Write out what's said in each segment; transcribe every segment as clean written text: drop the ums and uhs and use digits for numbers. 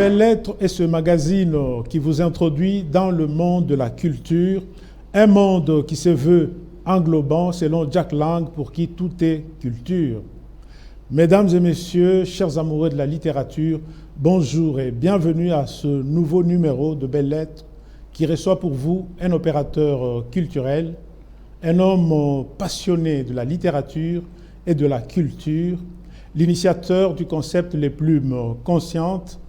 Belles Lettres est ce magazine qui vous introduit dans le monde de la culture, un monde qui se veut englobant selon Jack Lang pour qui tout est culture. Mesdames et messieurs, chers amoureux de la littérature, bonjour et bienvenue à ce nouveau numéro de Belles Lettres qui reçoit pour vous un opérateur culturel, un homme passionné de la littérature et de la culture, l'initiateur du concept Les Plumes Conscientes,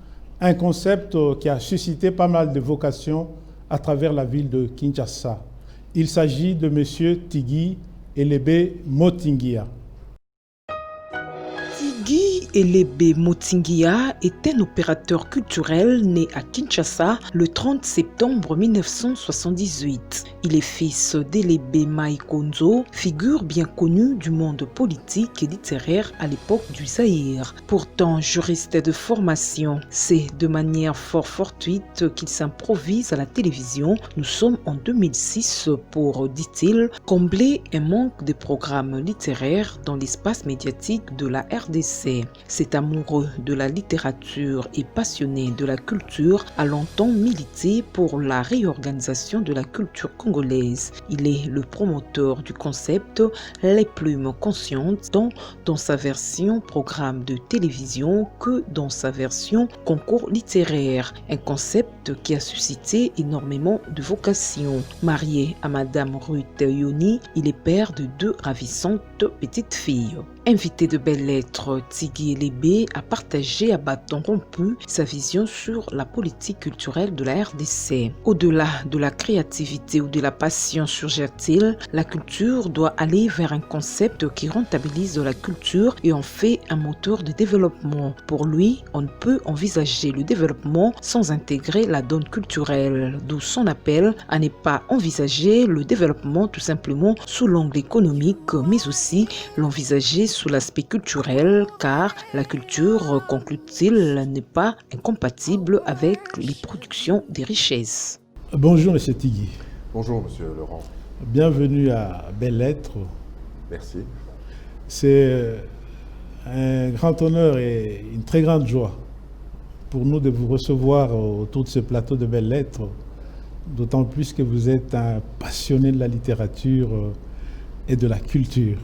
un concept qui a suscité pas mal de vocations à travers la ville de Kinshasa. Il s'agit de M. Tigui Elebe Motingia. Tigui Elebe Motingia est un opérateur culturel né à Kinshasa le 30 septembre 1978. Il est fils d'Elebe Maikonzo, figure bien connue du monde politique et littéraire à l'époque du Zaïre. Pourtant juriste de formation, c'est de manière fort fortuite qu'il s'improvise à la télévision. Nous sommes en 2006 pour, dit-il, combler un manque de programmes littéraires dans l'espace médiatique de la RDC. Cet amoureux de la littérature et passionné de la culture a longtemps milité pour la réorganisation de la culture congolaise. Il est le promoteur du concept Les Plumes Conscientes, tant dans sa version programme de télévision que dans sa version concours littéraire. Un concept qui a suscité énormément de vocations. Marié à Madame Ruth Yoni, il est père de 2 ravissantes petites filles. Invité de Belles Lettres, Tigui Elebe a partagé à bâton rompu sa vision sur la politique culturelle de la RDC. Au-delà de la créativité ou de la passion, surgit-il, la culture doit aller vers un concept qui rentabilise la culture et en fait un moteur de développement. Pour lui, on ne peut envisager le développement sans intégrer la donne culturelle, d'où son appel à ne pas envisager le développement tout simplement sous l'angle économique, mais aussi l'envisager sous l'aspect culturel, car la culture, conclut-il, n'est pas incompatible avec les productions des richesses. Bonjour M. Tigui. Bonjour Monsieur Laurent. Bienvenue à Belles Lettres. Merci. C'est un grand honneur et une très grande joie pour nous de vous recevoir autour de ce plateau de Belles Lettres, d'autant plus que vous êtes un passionné de la littérature et de la culture.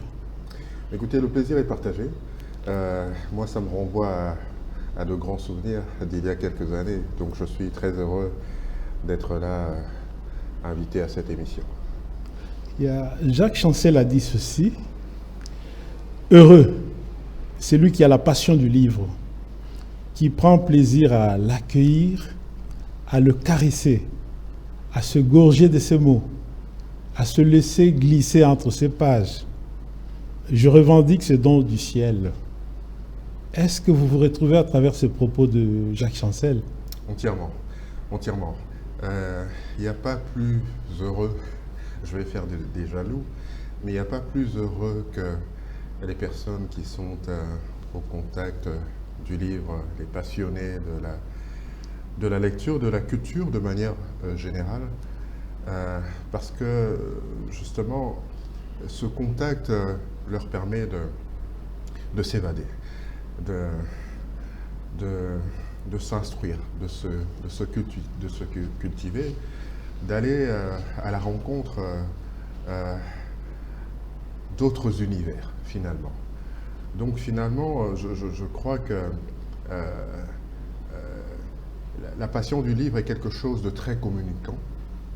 Écoutez, le plaisir est partagé. Moi, ça me renvoie à de grands souvenirs d'il y a quelques années. Donc, je suis très heureux d'être là, invité à cette émission. Jacques Chancel a dit ceci. Heureux, c'est lui qui a la passion du livre, qui prend plaisir à l'accueillir, à le caresser, à se gorger de ses mots, à se laisser glisser entre ses pages. Je revendique ce don du ciel. Est-ce que vous vous retrouvez à travers ce propos de Jacques Chancel? Entièrement, entièrement. Il n'y a pas plus heureux, je vais faire des jaloux, mais il n'y a pas plus heureux que les personnes qui sont au contact du livre, les passionnés de la lecture, de la culture de manière générale, parce que justement, ce contact leur permet de s'évader, de s'instruire, de se cultiver, d'aller à la rencontre d'autres univers, finalement. Donc finalement, je crois que la passion du livre est quelque chose de très communicant,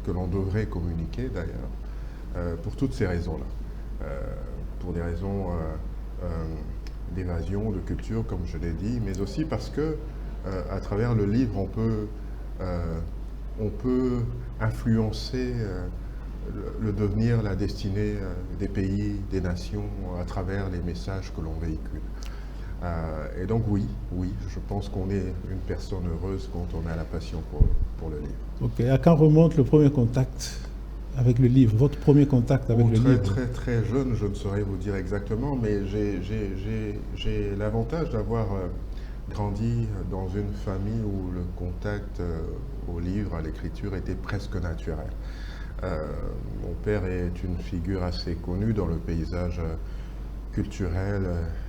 que l'on devrait communiquer d'ailleurs, pour toutes ces raisons-là. Pour des raisons d'évasion, de culture, comme je l'ai dit, mais aussi parce que, à travers le livre, on peut influencer le devenir, la destinée des pays, des nations, à travers les messages que l'on véhicule. Et donc oui, je pense qu'on est une personne heureuse quand on a la passion pour le livre. Ok, à quand remonte le premier contact avec le livre, votre premier contact avec le livre? Très jeune, je ne saurais vous dire exactement, mais j'ai l'avantage d'avoir grandi dans une famille où le contact au livre, à l'écriture, était presque naturel. Mon père est une figure assez connue dans le paysage culturel,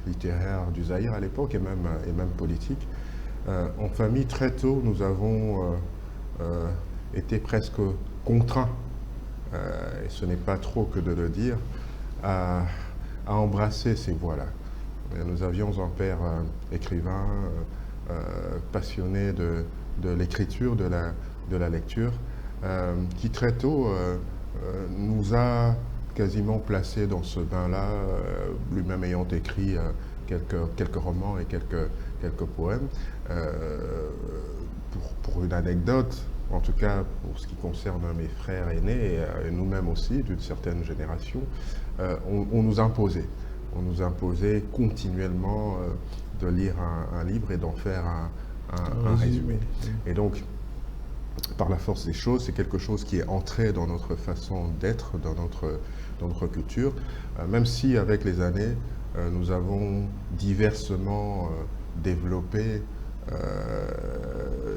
littéraire du Zaïre à l'époque et même politique. En famille, très tôt, nous avons été presque contraints, et ce n'est pas trop que de le dire, à embrasser ces voies-là. Nous avions un père écrivain, passionné de l'écriture, de la lecture, qui très tôt nous a quasiment placés dans ce bain-là, lui-même ayant écrit quelques romans et quelques poèmes. Pour une anecdote, en tout cas pour ce qui concerne mes frères aînés et nous-mêmes aussi, d'une certaine génération, on nous imposait. On nous imposait continuellement de lire un livre et d'en faire un résumé. Et donc, par la force des choses, c'est quelque chose qui est entré dans notre façon d'être, dans notre culture, même si avec les années, nous avons diversement développé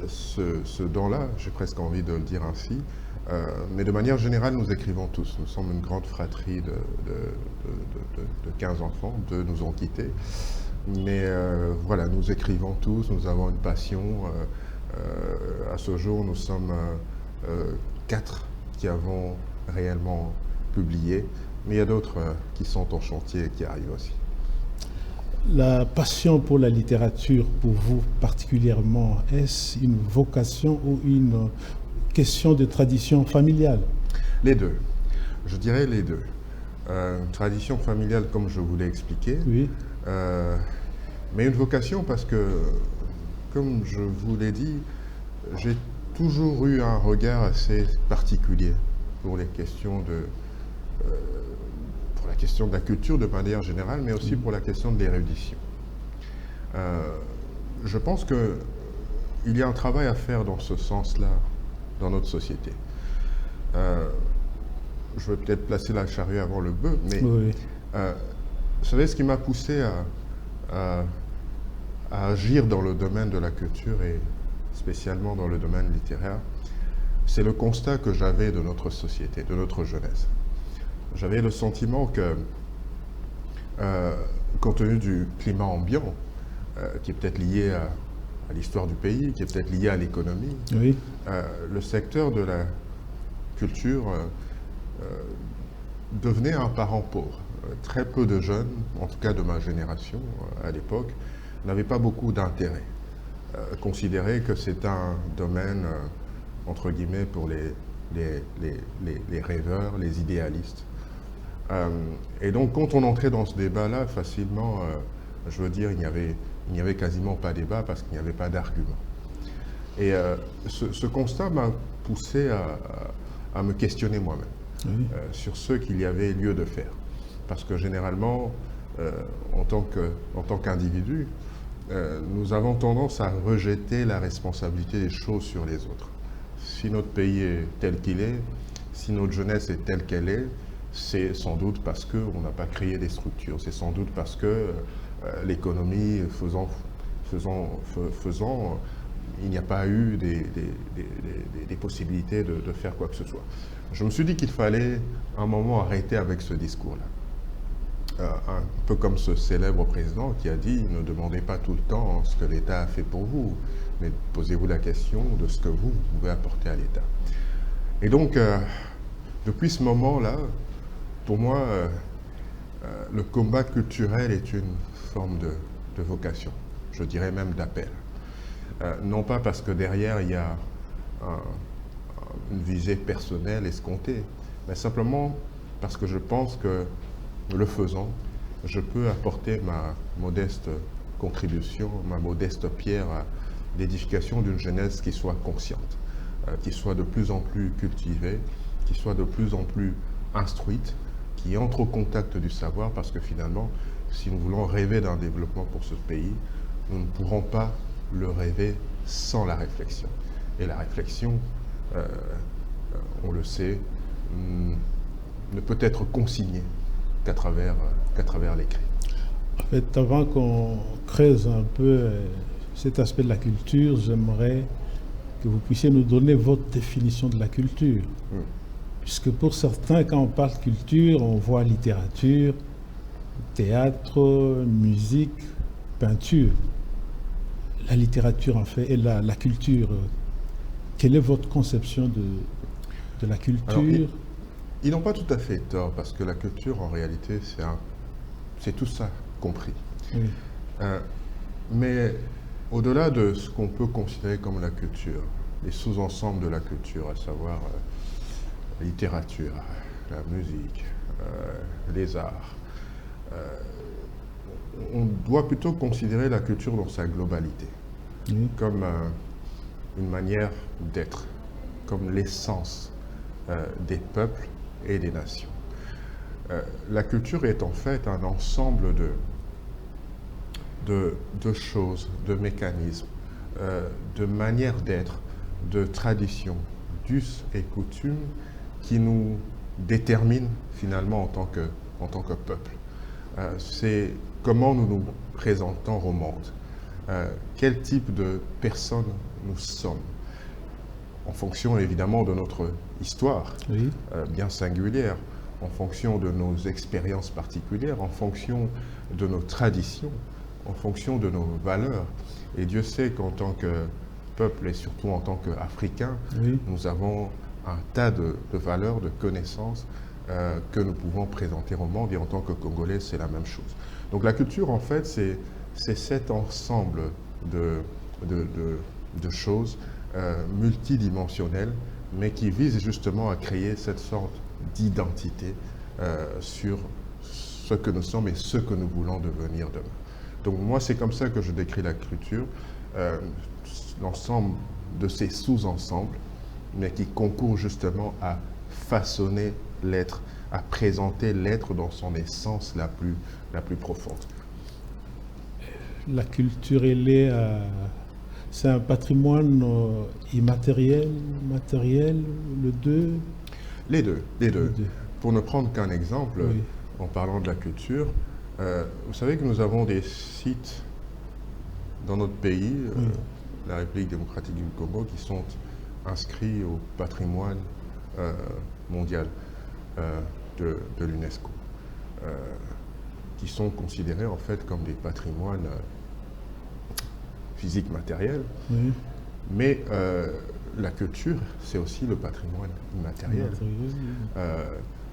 ce don-là, j'ai presque envie de le dire ainsi, mais de manière générale, nous écrivons tous. Nous sommes une grande fratrie de 15 enfants, 2 nous ont quittés, mais voilà, nous écrivons tous, nous avons une passion. À ce jour, nous sommes 4 qui avons réellement publié, mais il y a d'autres qui sont en chantier et qui arrivent aussi. La passion pour la littérature, pour vous particulièrement, est-ce une vocation ou une question de tradition familiale? Les deux. Je dirais les deux. Tradition familiale, comme je vous l'ai expliqué, Oui. Mais une vocation parce que, comme je vous l'ai dit, j'ai toujours eu un regard assez particulier pour les questions pour la question de la culture de manière générale, mais aussi pour la question de l'érudition. Je pense qu'il y a un travail à faire dans ce sens-là dans notre société. Je vais peut-être placer la charrue avant le bœuf, mais Oui. vous savez, ce qui m'a poussé à agir dans le domaine de la culture et spécialement dans le domaine littéraire, c'est le constat que j'avais de notre société, de notre jeunesse. J'avais le sentiment que, compte tenu du climat ambiant, qui est peut-être lié à l'histoire du pays, qui est peut-être lié à l'économie, Oui. le secteur de la culture devenait un parent pauvre. Très peu de jeunes, en tout cas de ma génération à l'époque, n'avaient pas beaucoup d'intérêt. Considéraient que c'est un domaine, entre guillemets, pour les rêveurs, les idéalistes. Et donc, quand on entrait dans ce débat-là, facilement, je veux dire, il n'y avait quasiment pas débat parce qu'il n'y avait pas d'argument. Et ce constat m'a poussé à me questionner moi-même sur ce qu'il y avait lieu de faire. Parce que généralement, en tant qu'individu, nous avons tendance à rejeter la responsabilité des choses sur les autres. Si notre pays est tel qu'il est, si notre jeunesse est telle qu'elle est, c'est sans doute parce qu'on n'a pas créé des structures, c'est sans doute parce que l'économie faisant, il n'y a pas eu des possibilités de faire quoi que ce soit. Je me suis dit qu'il fallait à un moment arrêter avec ce discours-là. Un peu comme ce célèbre président qui a dit « Ne demandez pas tout le temps ce que l'État a fait pour vous, mais posez-vous la question de ce que vous pouvez apporter à l'État. » Et donc, depuis ce moment-là, pour moi, le combat culturel est une forme de vocation, je dirais même d'appel. Non pas parce que derrière il y a une visée personnelle escomptée, mais simplement parce que je pense que, le faisant, je peux apporter ma modeste contribution, ma modeste pierre à l'édification d'une jeunesse qui soit consciente, qui soit de plus en plus cultivée, qui soit de plus en plus instruite, qui entre au contact du savoir, parce que finalement, si nous voulons rêver d'un développement pour ce pays, nous ne pourrons pas le rêver sans la réflexion. Et la réflexion, on le sait, ne peut être consignée qu'à travers l'écrit. En fait, avant qu'on creuse un peu cet aspect de la culture, j'aimerais que vous puissiez nous donner votre définition de la culture. Puisque pour certains, quand on parle culture, on voit littérature, théâtre, musique, peinture. la littérature en fait et la culture. Quelle est votre conception de la culture? Alors, ils n'ont pas tout à fait tort, parce que la culture, en réalité, c'est tout ça compris. Oui. Mais au-delà de ce qu'on peut considérer comme la culture, les sous-ensembles de la culture, à savoir la littérature, la musique, les arts, on doit plutôt considérer la culture dans sa globalité, comme une manière d'être, comme l'essence des peuples et des nations. La culture est en fait un ensemble de choses, de mécanismes, de manières d'être, de traditions, d'us et coutumes qui nous déterminent finalement en tant que peuple. C'est comment nous nous présentons au monde, quel type de personnes nous sommes, en fonction évidemment de notre histoire bien singulière, en fonction de nos expériences particulières, en fonction de nos traditions, en fonction de nos valeurs. Et Dieu sait qu'en tant que peuple et surtout en tant qu'Africains, nous avons un tas de valeurs, de connaissances que nous pouvons présenter au monde, et en tant que Congolais, c'est la même chose. Donc la culture, en fait, c'est cet ensemble de choses multidimensionnelles, mais qui visent justement à créer cette sorte d'identité sur ce que nous sommes et ce que nous voulons devenir demain. Donc moi, c'est comme ça que je décris la culture, l'ensemble de ces sous-ensembles, mais qui concourent justement à façonner l'être, à présenter l'être dans son essence la plus profonde. La culture, c'est un patrimoine immatériel, matériel, le deux? Les deux. Pour ne prendre qu'un exemple, en parlant de la culture, vous savez que nous avons des sites dans notre pays, la République démocratique du Congo, qui sont inscrits au patrimoine mondial de l'UNESCO, qui sont considérés en fait comme des patrimoines physiques matériels, mais la culture, c'est aussi le patrimoine immatériel,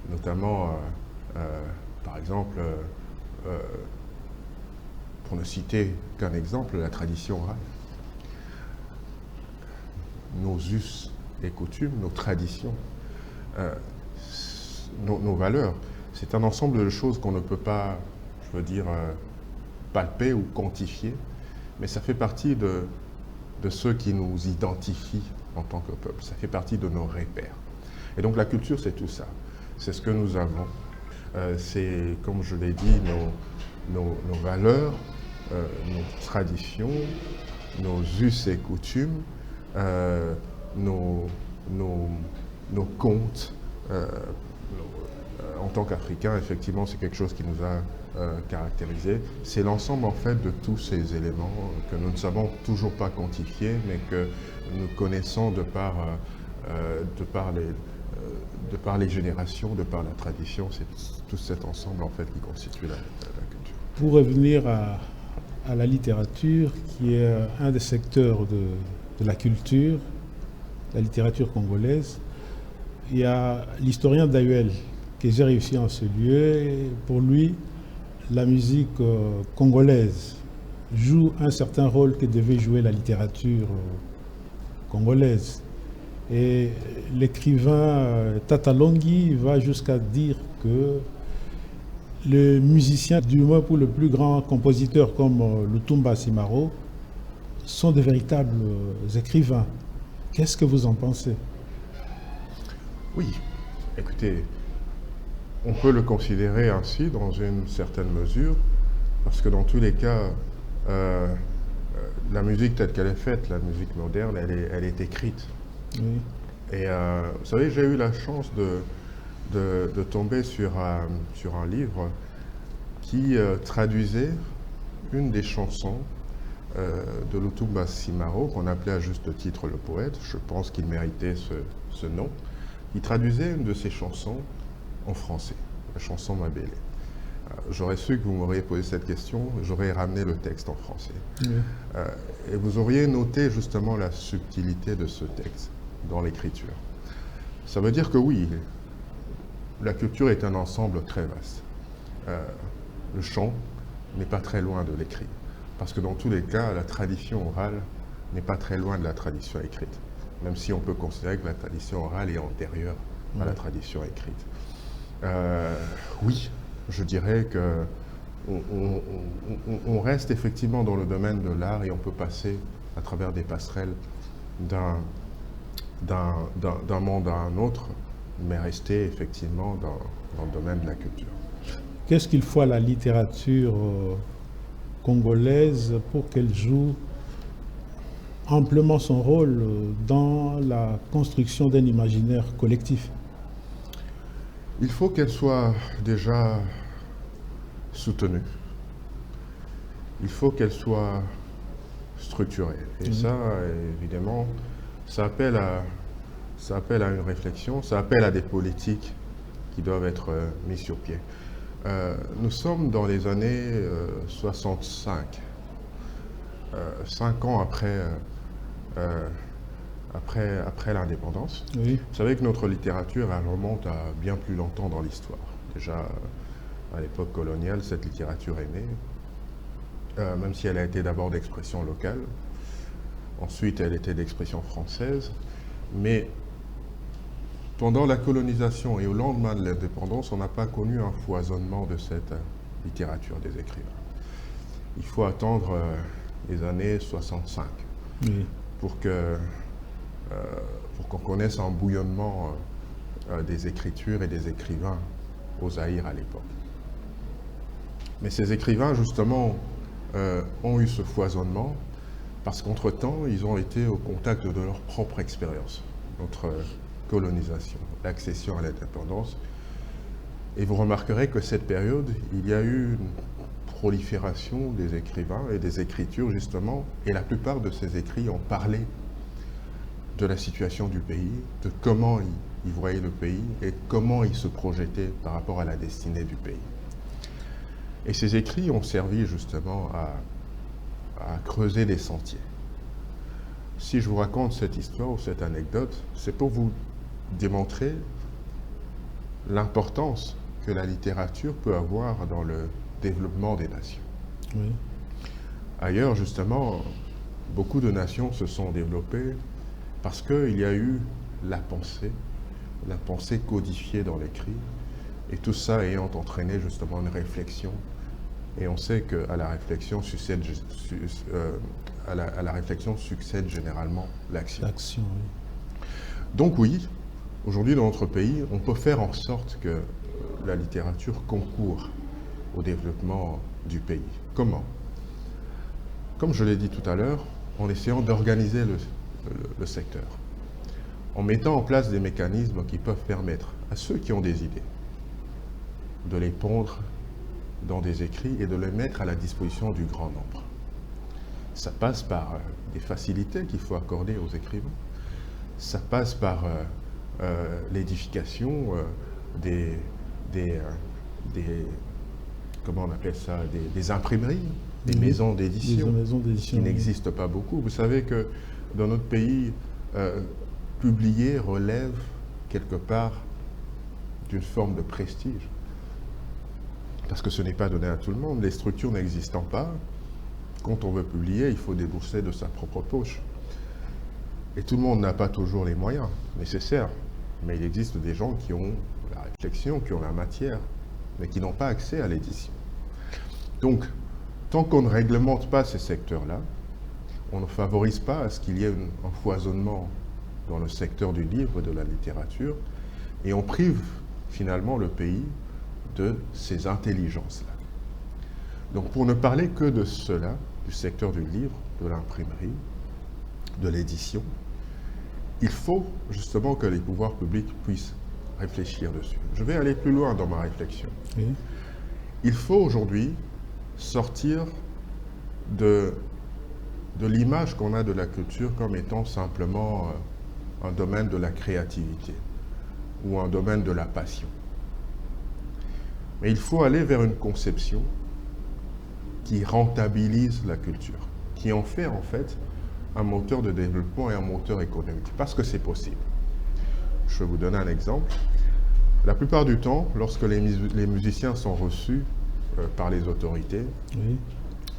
notamment, par exemple, pour ne citer qu'un exemple, la tradition orale. Nos us et coutumes, nos traditions, nos valeurs, c'est un ensemble de choses qu'on ne peut pas, je veux dire, palper ou quantifier, mais ça fait partie de ce qui nous identifie en tant que peuple, ça fait partie de nos repères. Et donc la culture, c'est tout ça, c'est ce que nous avons, c'est, comme je l'ai dit, nos valeurs, nos traditions, nos us et coutumes, nos contes. En tant qu'Africains, effectivement, c'est quelque chose qui nous a caractérisés. C'est l'ensemble, en fait, de tous ces éléments que nous ne savons toujours pas quantifier, mais que nous connaissons de par les générations, de par la tradition. C'est tout cet ensemble, en fait, qui constitue la culture. Pour revenir à la littérature, qui est un des secteurs de la culture, la littérature congolaise, il y a l'historien Dayuel, que j'ai réussi en ce lieu. Et pour lui, la musique congolaise joue un certain rôle que devait jouer la littérature congolaise. Et l'écrivain Tata Longi va jusqu'à dire que les musiciens, du moins pour le plus grand compositeur comme Lutumba Simaro, sont de véritables écrivains. Qu'est-ce que vous en pensez? Oui, écoutez, on peut le considérer ainsi dans une certaine mesure, parce que dans tous les cas, la musique telle qu'elle est faite, la musique moderne, elle est écrite. Oui. Et vous savez, j'ai eu la chance de tomber sur un livre qui traduisait une des chansons de Lutumba Simaro, qu'on appelait à juste titre le poète. Je pense qu'il méritait ce nom. Il traduisait une de ses chansons en français, la chanson Mabélé. j'aurais su que vous m'auriez posé cette question, j'aurais ramené le texte en français. Oui. Et vous auriez noté justement la subtilité de ce texte dans l'écriture. Ça veut dire que oui, la culture est un ensemble très vaste. Le chant n'est pas très loin de l'écrit, parce que dans tous les cas, la tradition orale n'est pas très loin de la tradition écrite, même si on peut considérer que la tradition orale est antérieure à la tradition écrite. Oui, je dirais que on reste effectivement dans le domaine de l'art et on peut passer à travers des passerelles d'un monde à un autre, mais rester effectivement dans le domaine de la culture. Qu'est-ce qu'il faut à la littérature congolaise pour qu'elle joue amplement son rôle dans la construction d'un imaginaire collectif? Il faut qu'elle soit déjà soutenue. Il faut qu'elle soit structurée. Et ça, évidemment, ça appelle à une réflexion, ça appelle à des politiques qui doivent être mises sur pied. Nous sommes dans les années 65, 5 ans après l'indépendance. Oui. Vous savez que notre littérature, elle remonte à bien plus longtemps dans l'histoire. Déjà, à l'époque coloniale, cette littérature est née, même si elle a été d'abord d'expression locale. Ensuite, elle était d'expression française. Mais pendant la colonisation et au lendemain de l'indépendance, on n'a pas connu un foisonnement de cette littérature des écrivains. Il faut attendre les années 65 pour qu'on connaisse un bouillonnement des écritures et des écrivains au Zaïre à l'époque. Mais ces écrivains, justement, ont eu ce foisonnement parce qu'entre-temps, ils ont été au contact de leur propre expérience, notre colonisation, l'accession à l'indépendance. Et vous remarquerez que cette période, il y a eu une prolifération des écrivains et des écritures, justement, et la plupart de ces écrits ont parlé de la situation du pays, de comment ils voyaient le pays et comment ils se projetaient par rapport à la destinée du pays. Et ces écrits ont servi justement à creuser des sentiers. Si je vous raconte cette histoire ou cette anecdote, c'est pour vous démontrer l'importance que la littérature peut avoir dans le développement des nations. Oui. Ailleurs, justement, beaucoup de nations se sont développées parce qu'il y a eu la pensée codifiée dans l'écrit, et tout ça ayant entraîné justement une réflexion. Et on sait qu'à la réflexion succède généralement l'action. L'action, oui. Donc oui, aujourd'hui dans notre pays, on peut faire en sorte que la littérature concourt au développement du pays. Comment? Comme je l'ai dit tout à l'heure, en essayant d'organiser le secteur, en mettant en place des mécanismes qui peuvent permettre à ceux qui ont des idées de les pondre dans des écrits et de les mettre à la disposition du grand nombre. Ça passe par des facilités qu'il faut accorder aux écrivains. Ça passe par l'édification comment on appelle ça, des imprimeries, des maisons d'édition qui n'existent pas beaucoup. Vous savez que dans notre pays, publier relève quelque part d'une forme de prestige. Parce que ce n'est pas donné à tout le monde. Les structures n'existant pas, quand on veut publier, il faut débourser de sa propre poche. Et tout le monde n'a pas toujours les moyens nécessaires. Mais il existe des gens qui ont la réflexion, qui ont la matière, mais qui n'ont pas accès à l'édition. Donc, tant qu'on ne réglemente pas ces secteurs-là, on ne favorise pas à ce qu'il y ait un foisonnement dans le secteur du livre et de la littérature, et on prive finalement le pays de ces intelligences-là. Donc pour ne parler que de cela, du secteur du livre, de l'imprimerie, de l'édition, il faut justement que les pouvoirs publics puissent réfléchir dessus. Je vais aller plus loin dans ma réflexion. Oui. Il faut aujourd'hui sortir de l'image qu'on a de la culture comme étant simplement un domaine de la créativité ou un domaine de la passion. Mais il faut aller vers une conception qui rentabilise la culture, qui en fait un moteur de développement et un moteur économique, parce que c'est possible. Je vais vous donner un exemple. La plupart du temps, lorsque les musiciens sont reçus par les autorités, Oui.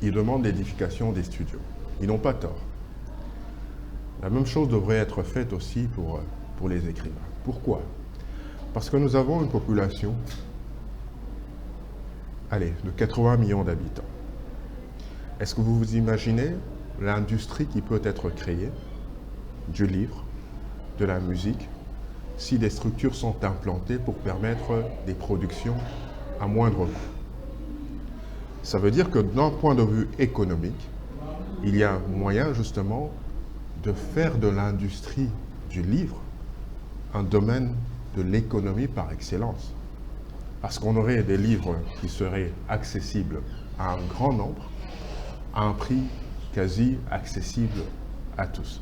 ils demandent l'édification des studios. Ils n'ont pas tort. La même chose devrait être faite aussi pour les écrivains. Pourquoi? Parce que nous avons une population, de 80 millions d'habitants. Est-ce que vous vous imaginez l'industrie qui peut être créée du livre, de la musique, si des structures sont implantées pour permettre des productions à moindre coût? Ça veut dire que d'un point de vue économique, il y a moyen justement de faire de l'industrie du livre un domaine de l'économie par excellence. Parce qu'on aurait des livres qui seraient accessibles à un grand nombre, à un prix quasi accessible à tous.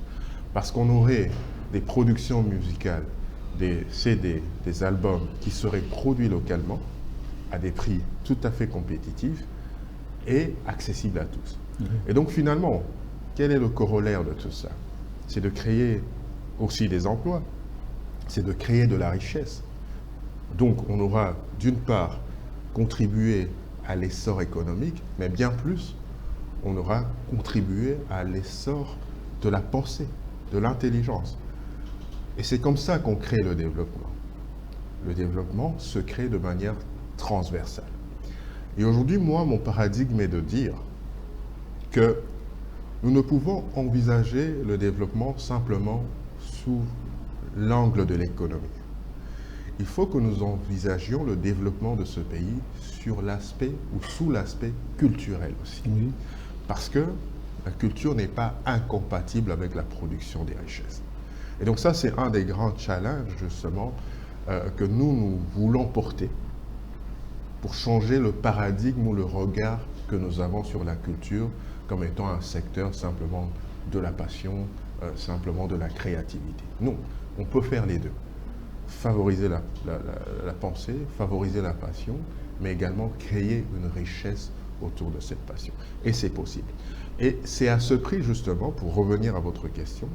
Parce qu'on aurait des productions musicales, des CD, des albums qui seraient produits localement à des prix tout à fait compétitifs et accessibles à tous. Et donc finalement, quel est le corollaire de tout ça? C'est de créer aussi des emplois, c'est de créer de la richesse. Donc on aura d'une part contribué à l'essor économique, mais bien plus, on aura contribué à l'essor de la pensée, de l'intelligence. Et c'est comme ça qu'on crée le développement. Le développement se crée de manière transversale. Et aujourd'hui, moi, mon paradigme est de dire que nous ne pouvons envisager le développement simplement sous l'angle de l'économie. Il faut que nous envisagions le développement de ce pays sur l'aspect ou sous l'aspect culturel aussi. Oui. Parce que la culture n'est pas incompatible avec la production des richesses. Et donc ça, c'est un des grands challenges, justement, que nous voulons porter pour changer le paradigme ou le regard que nous avons sur la culture comme étant un secteur simplement de la passion, simplement de la créativité. Non, on peut faire les deux. Favoriser la pensée, favoriser la passion, mais également créer une richesse autour de cette passion. Et c'est possible. Et c'est à ce prix, justement, pour revenir à votre question,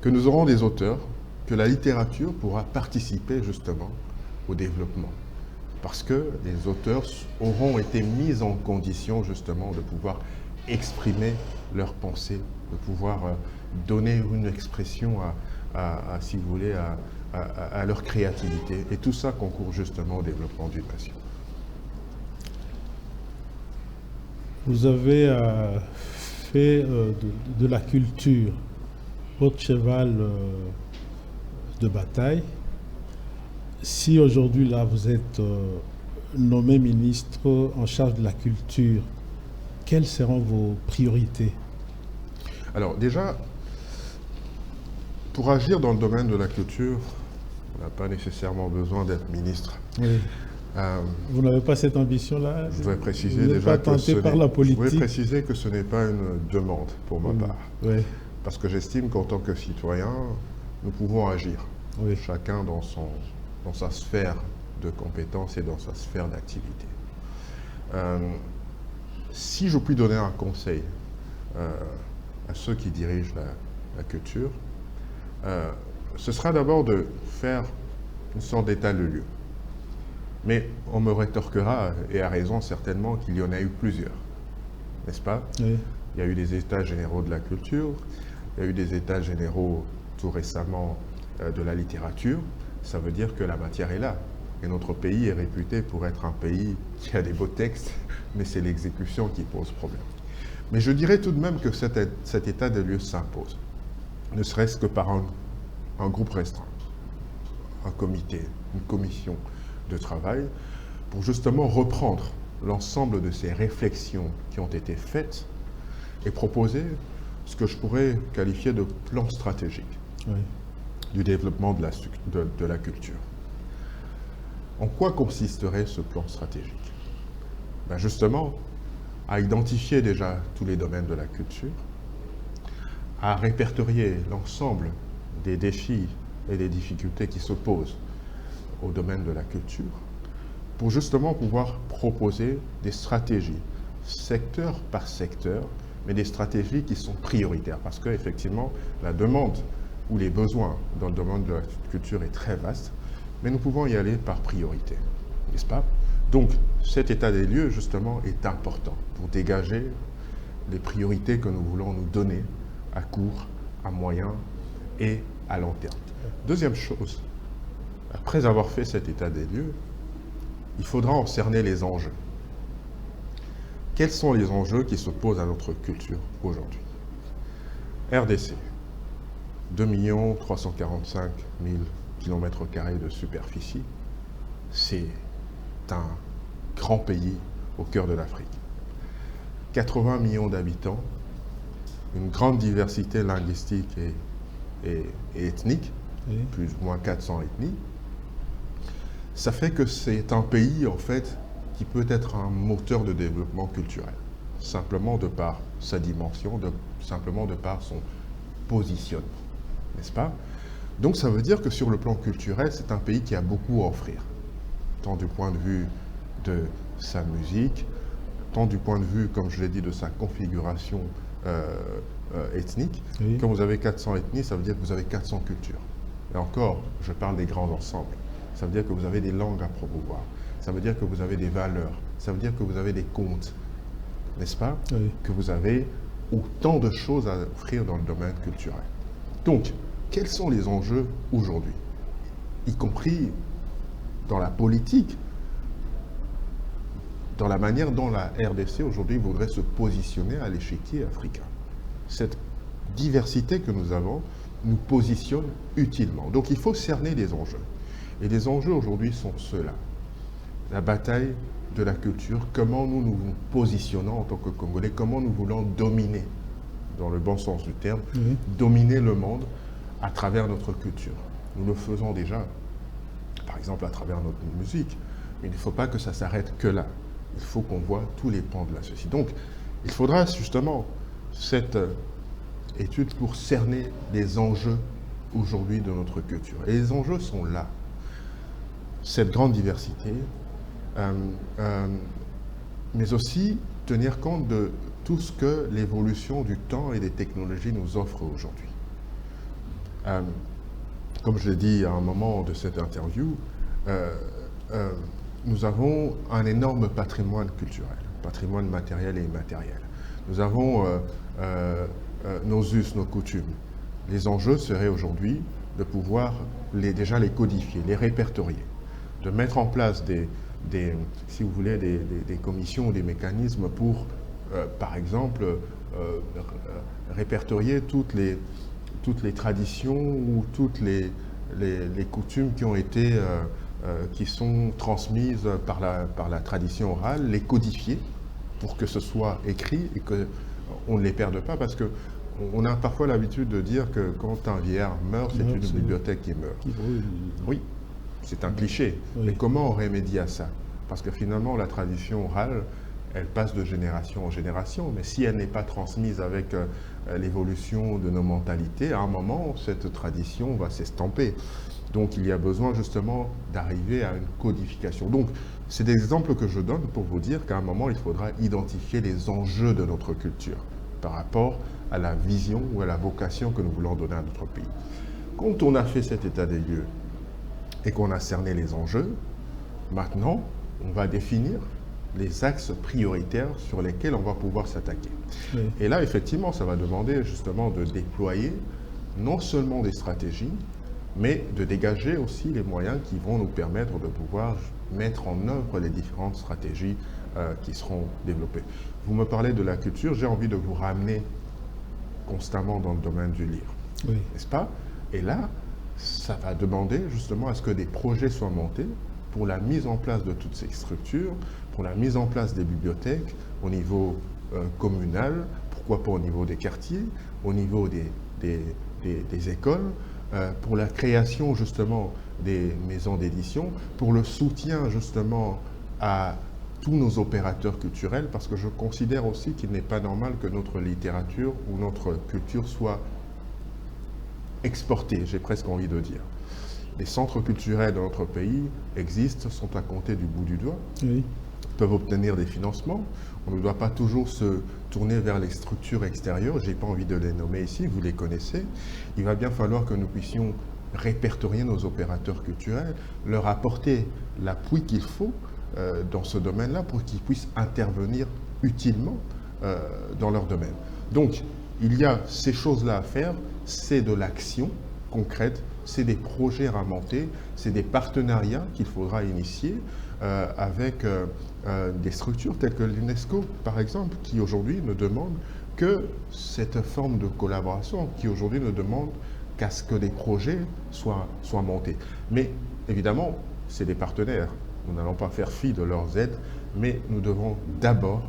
que nous aurons des auteurs, que la littérature pourra participer, justement, au développement. Parce que les auteurs auront été mis en condition, justement, de pouvoir exprimer leurs pensées, de pouvoir donner une expression si vous voulez, à leur créativité. Et tout ça concourt justement au développement d'une nation. Vous avez fait de la culture votre cheval de bataille. Si aujourd'hui, là, vous êtes nommé ministre en charge de la culture, quelles seront vos priorités? Alors déjà, pour agir dans le domaine de la culture, on n'a pas nécessairement besoin d'être ministre. Oui. Vous n'avez pas cette ambition-là? Je voudrais préciser vous déjà pas tenté par la politique. Je voudrais préciser que ce n'est pas une demande pour ma part. Oui. Parce que j'estime qu'en tant que citoyen, nous pouvons agir. Oui. Chacun dans sa sphère de compétences et dans sa sphère d'activité. Si je puis donner un conseil à ceux qui dirigent la culture, ce sera d'abord de faire une sorte d'état de lieu. Mais on me rétorquera, et à raison certainement, qu'il y en a eu plusieurs, n'est-ce pas? Oui. Il y a eu des états généraux de la culture, il y a eu des états généraux tout récemment de la littérature. Ça veut dire que la matière est là. Et notre pays est réputé pour être un pays qui a des beaux textes, mais c'est l'exécution qui pose problème. Mais je dirais tout de même que cet état de lieu s'impose, ne serait-ce que par un groupe restreint, un comité, une commission de travail, pour justement reprendre l'ensemble de ces réflexions qui ont été faites et proposer ce que je pourrais qualifier de plan stratégique du développement de la culture. En quoi consisterait ce plan stratégique? Ben justement, à identifier déjà tous les domaines de la culture, à répertorier l'ensemble des défis et des difficultés qui s'opposent au domaine de la culture, pour justement pouvoir proposer des stratégies, secteur par secteur, mais des stratégies qui sont prioritaires, parce qu'effectivement, la demande ou les besoins dans le domaine de la culture est très vaste, mais nous pouvons y aller par priorité, n'est-ce pas? Donc, cet état des lieux, justement, est important pour dégager les priorités que nous voulons nous donner à court, à moyen et à long terme. Deuxième chose, après avoir fait cet état des lieux, il faudra en cerner les enjeux. Quels sont les enjeux qui se posent à notre culture aujourd'hui? RDC, 2 345 000 km² de superficie, c'est un grand pays au cœur de l'Afrique. 80 millions d'habitants, une grande diversité linguistique et ethnique, Oui. plus ou moins 400 ethnies. Ça fait que c'est un pays, en fait, qui peut être un moteur de développement culturel, simplement de par sa dimension, simplement de par son positionnement, n'est-ce pas? Donc ça veut dire que sur le plan culturel, c'est un pays qui a beaucoup à offrir, tant du point de vue de sa musique, tant du point de vue, comme je l'ai dit, de sa configuration ethnique. Oui. Quand vous avez 400 ethnies, ça veut dire que vous avez 400 cultures. Et encore, je parle des grands ensembles. Ça veut dire que vous avez des langues à promouvoir. Ça veut dire que vous avez des valeurs. Ça veut dire que vous avez des contes, n'est-ce pas? Oui. Que vous avez autant de choses à offrir dans le domaine culturel. Donc, quels sont les enjeux aujourd'hui, y compris dans la politique, dans la manière dont la RDC aujourd'hui voudrait se positionner à l'échiquier africain? Cette diversité que nous avons nous positionne utilement. Donc il faut cerner les enjeux. Et les enjeux aujourd'hui sont ceux-là. La bataille de la culture, comment nous nous positionnons en tant que Congolais, comment nous voulons dominer, dans le bon sens du terme, dominer le monde à travers notre culture. Nous le faisons déjà, par exemple à travers notre musique, mais il ne faut pas que ça s'arrête que là. Il faut qu'on voit tous les pans de la société. Donc, il faudra justement cette étude pour cerner les enjeux aujourd'hui de notre culture. Et les enjeux sont là. Cette grande diversité, mais aussi tenir compte de tout ce que l'évolution du temps et des technologies nous offre aujourd'hui. Comme je l'ai dit à un moment de cette interview, nous avons un énorme patrimoine culturel, patrimoine matériel et immatériel. Nous avons nos us, nos coutumes. Les enjeux seraient aujourd'hui de pouvoir déjà les codifier, les répertorier, de mettre en place si vous voulez, des commissions ou des mécanismes pour, par exemple, répertorier toutes les traditions ou toutes les coutumes qui ont été, qui sont transmises par la tradition orale, les codifier pour que ce soit écrit et qu'on ne les perde pas, parce qu'on a parfois l'habitude de dire que quand un vieillard meurt, c'est une bibliothèque qui meurt. Oui, c'est un cliché. Oui. Mais comment on remédie à ça? Parce que finalement, la tradition orale, elle passe de génération en génération, mais si elle n'est pas transmise avec l'évolution de nos mentalités, à un moment, cette tradition va s'estomper. Donc, il y a besoin justement d'arriver à une codification. Donc, c'est des exemples que je donne pour vous dire qu'à un moment, il faudra identifier les enjeux de notre culture par rapport à la vision ou à la vocation que nous voulons donner à notre pays. Quand on a fait cet état des lieux et qu'on a cerné les enjeux, maintenant, on va définir les axes prioritaires sur lesquels on va pouvoir s'attaquer. Oui. Et là, effectivement, ça va demander justement de déployer non seulement des stratégies, mais de dégager aussi les moyens qui vont nous permettre de pouvoir mettre en œuvre les différentes stratégies qui seront développées. Vous me parlez de la culture, j'ai envie de vous ramener constamment dans le domaine du livre, Oui. n'est-ce pas? Et là, ça va demander justement à ce que des projets soient montés pour la mise en place de toutes ces structures, pour la mise en place des bibliothèques au niveau communal, pourquoi pas au niveau des quartiers, au niveau des écoles, pour la création justement des maisons d'édition, pour le soutien justement à tous nos opérateurs culturels, parce que je considère aussi qu'il n'est pas normal que notre littérature ou notre culture soit exportée, j'ai presque envie de dire. les centres culturels dans notre pays existent, sont à compter du bout du doigt, Oui. peuvent obtenir des financements. On ne doit pas toujours se tourner vers les structures extérieures. Je n'ai pas envie de les nommer ici, vous les connaissez. Il va bien falloir que nous puissions répertorier nos opérateurs culturels, leur apporter l'appui qu'il faut dans ce domaine-là pour qu'ils puissent intervenir utilement dans leur domaine. Donc, il y a ces choses-là à faire, c'est de l'action concrète, c'est des projets à monter, c'est des partenariats qu'il faudra initier avec des structures telles que l'UNESCO, par exemple, qui aujourd'hui ne demande que cette forme de collaboration, qui aujourd'hui ne demande qu'à ce que des projets soient montés. Mais évidemment, c'est des partenaires. Nous n'allons pas faire fi de leurs aides, mais nous devons d'abord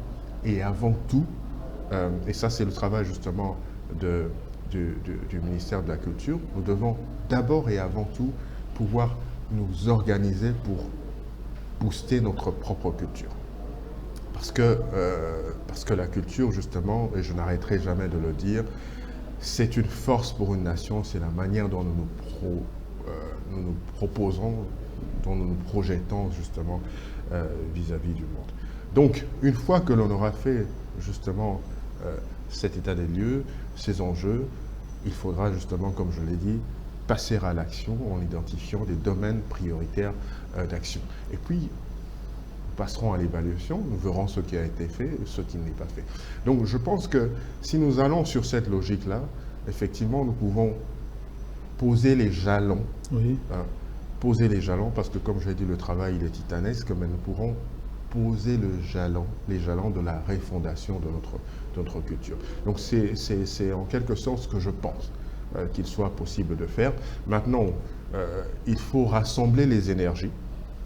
et avant tout, et ça c'est le travail justement du ministère de la Culture, nous devons d'abord et avant tout pouvoir nous organiser pour booster notre propre culture. Parce que la culture, justement, et je n'arrêterai jamais de le dire, c'est une force pour une nation, c'est la manière dont nous nous proposons, dont nous nous projetons justement vis-à-vis du monde. Donc, une fois que l'on aura fait justement cet état des lieux, ces enjeux, il faudra justement, comme je l'ai dit, passer à l'action en identifiant des domaines prioritaires d'action. Et puis, nous passerons à l'évaluation, nous verrons ce qui a été fait et ce qui n'est pas fait. Donc, je pense que si nous allons sur cette logique-là, effectivement, nous pouvons poser les jalons. Oui. Poser les jalons, parce que comme je l'ai dit, le travail il est titanesque, mais nous pourrons poser les jalons de la refondation de notre culture. Donc c'est en quelque sorte ce que je pense qu'il soit possible de faire. Maintenant, il faut rassembler les énergies,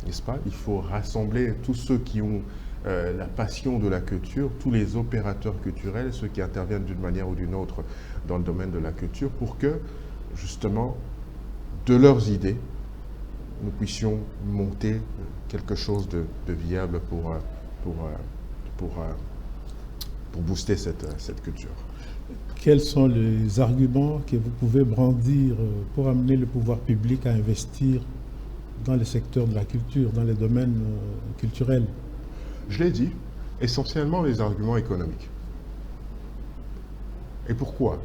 n'est-ce pas? Il faut rassembler tous ceux qui ont la passion de la culture, tous les opérateurs culturels, ceux qui interviennent d'une manière ou d'une autre dans le domaine de la culture, pour que, justement, de leurs idées, nous puissions monter quelque chose de viable pour booster cette culture. Quels sont les arguments que vous pouvez brandir pour amener le pouvoir public à investir dans le secteur de la culture, dans les domaines culturels? Je l'ai dit, essentiellement les arguments économiques. Et pourquoi?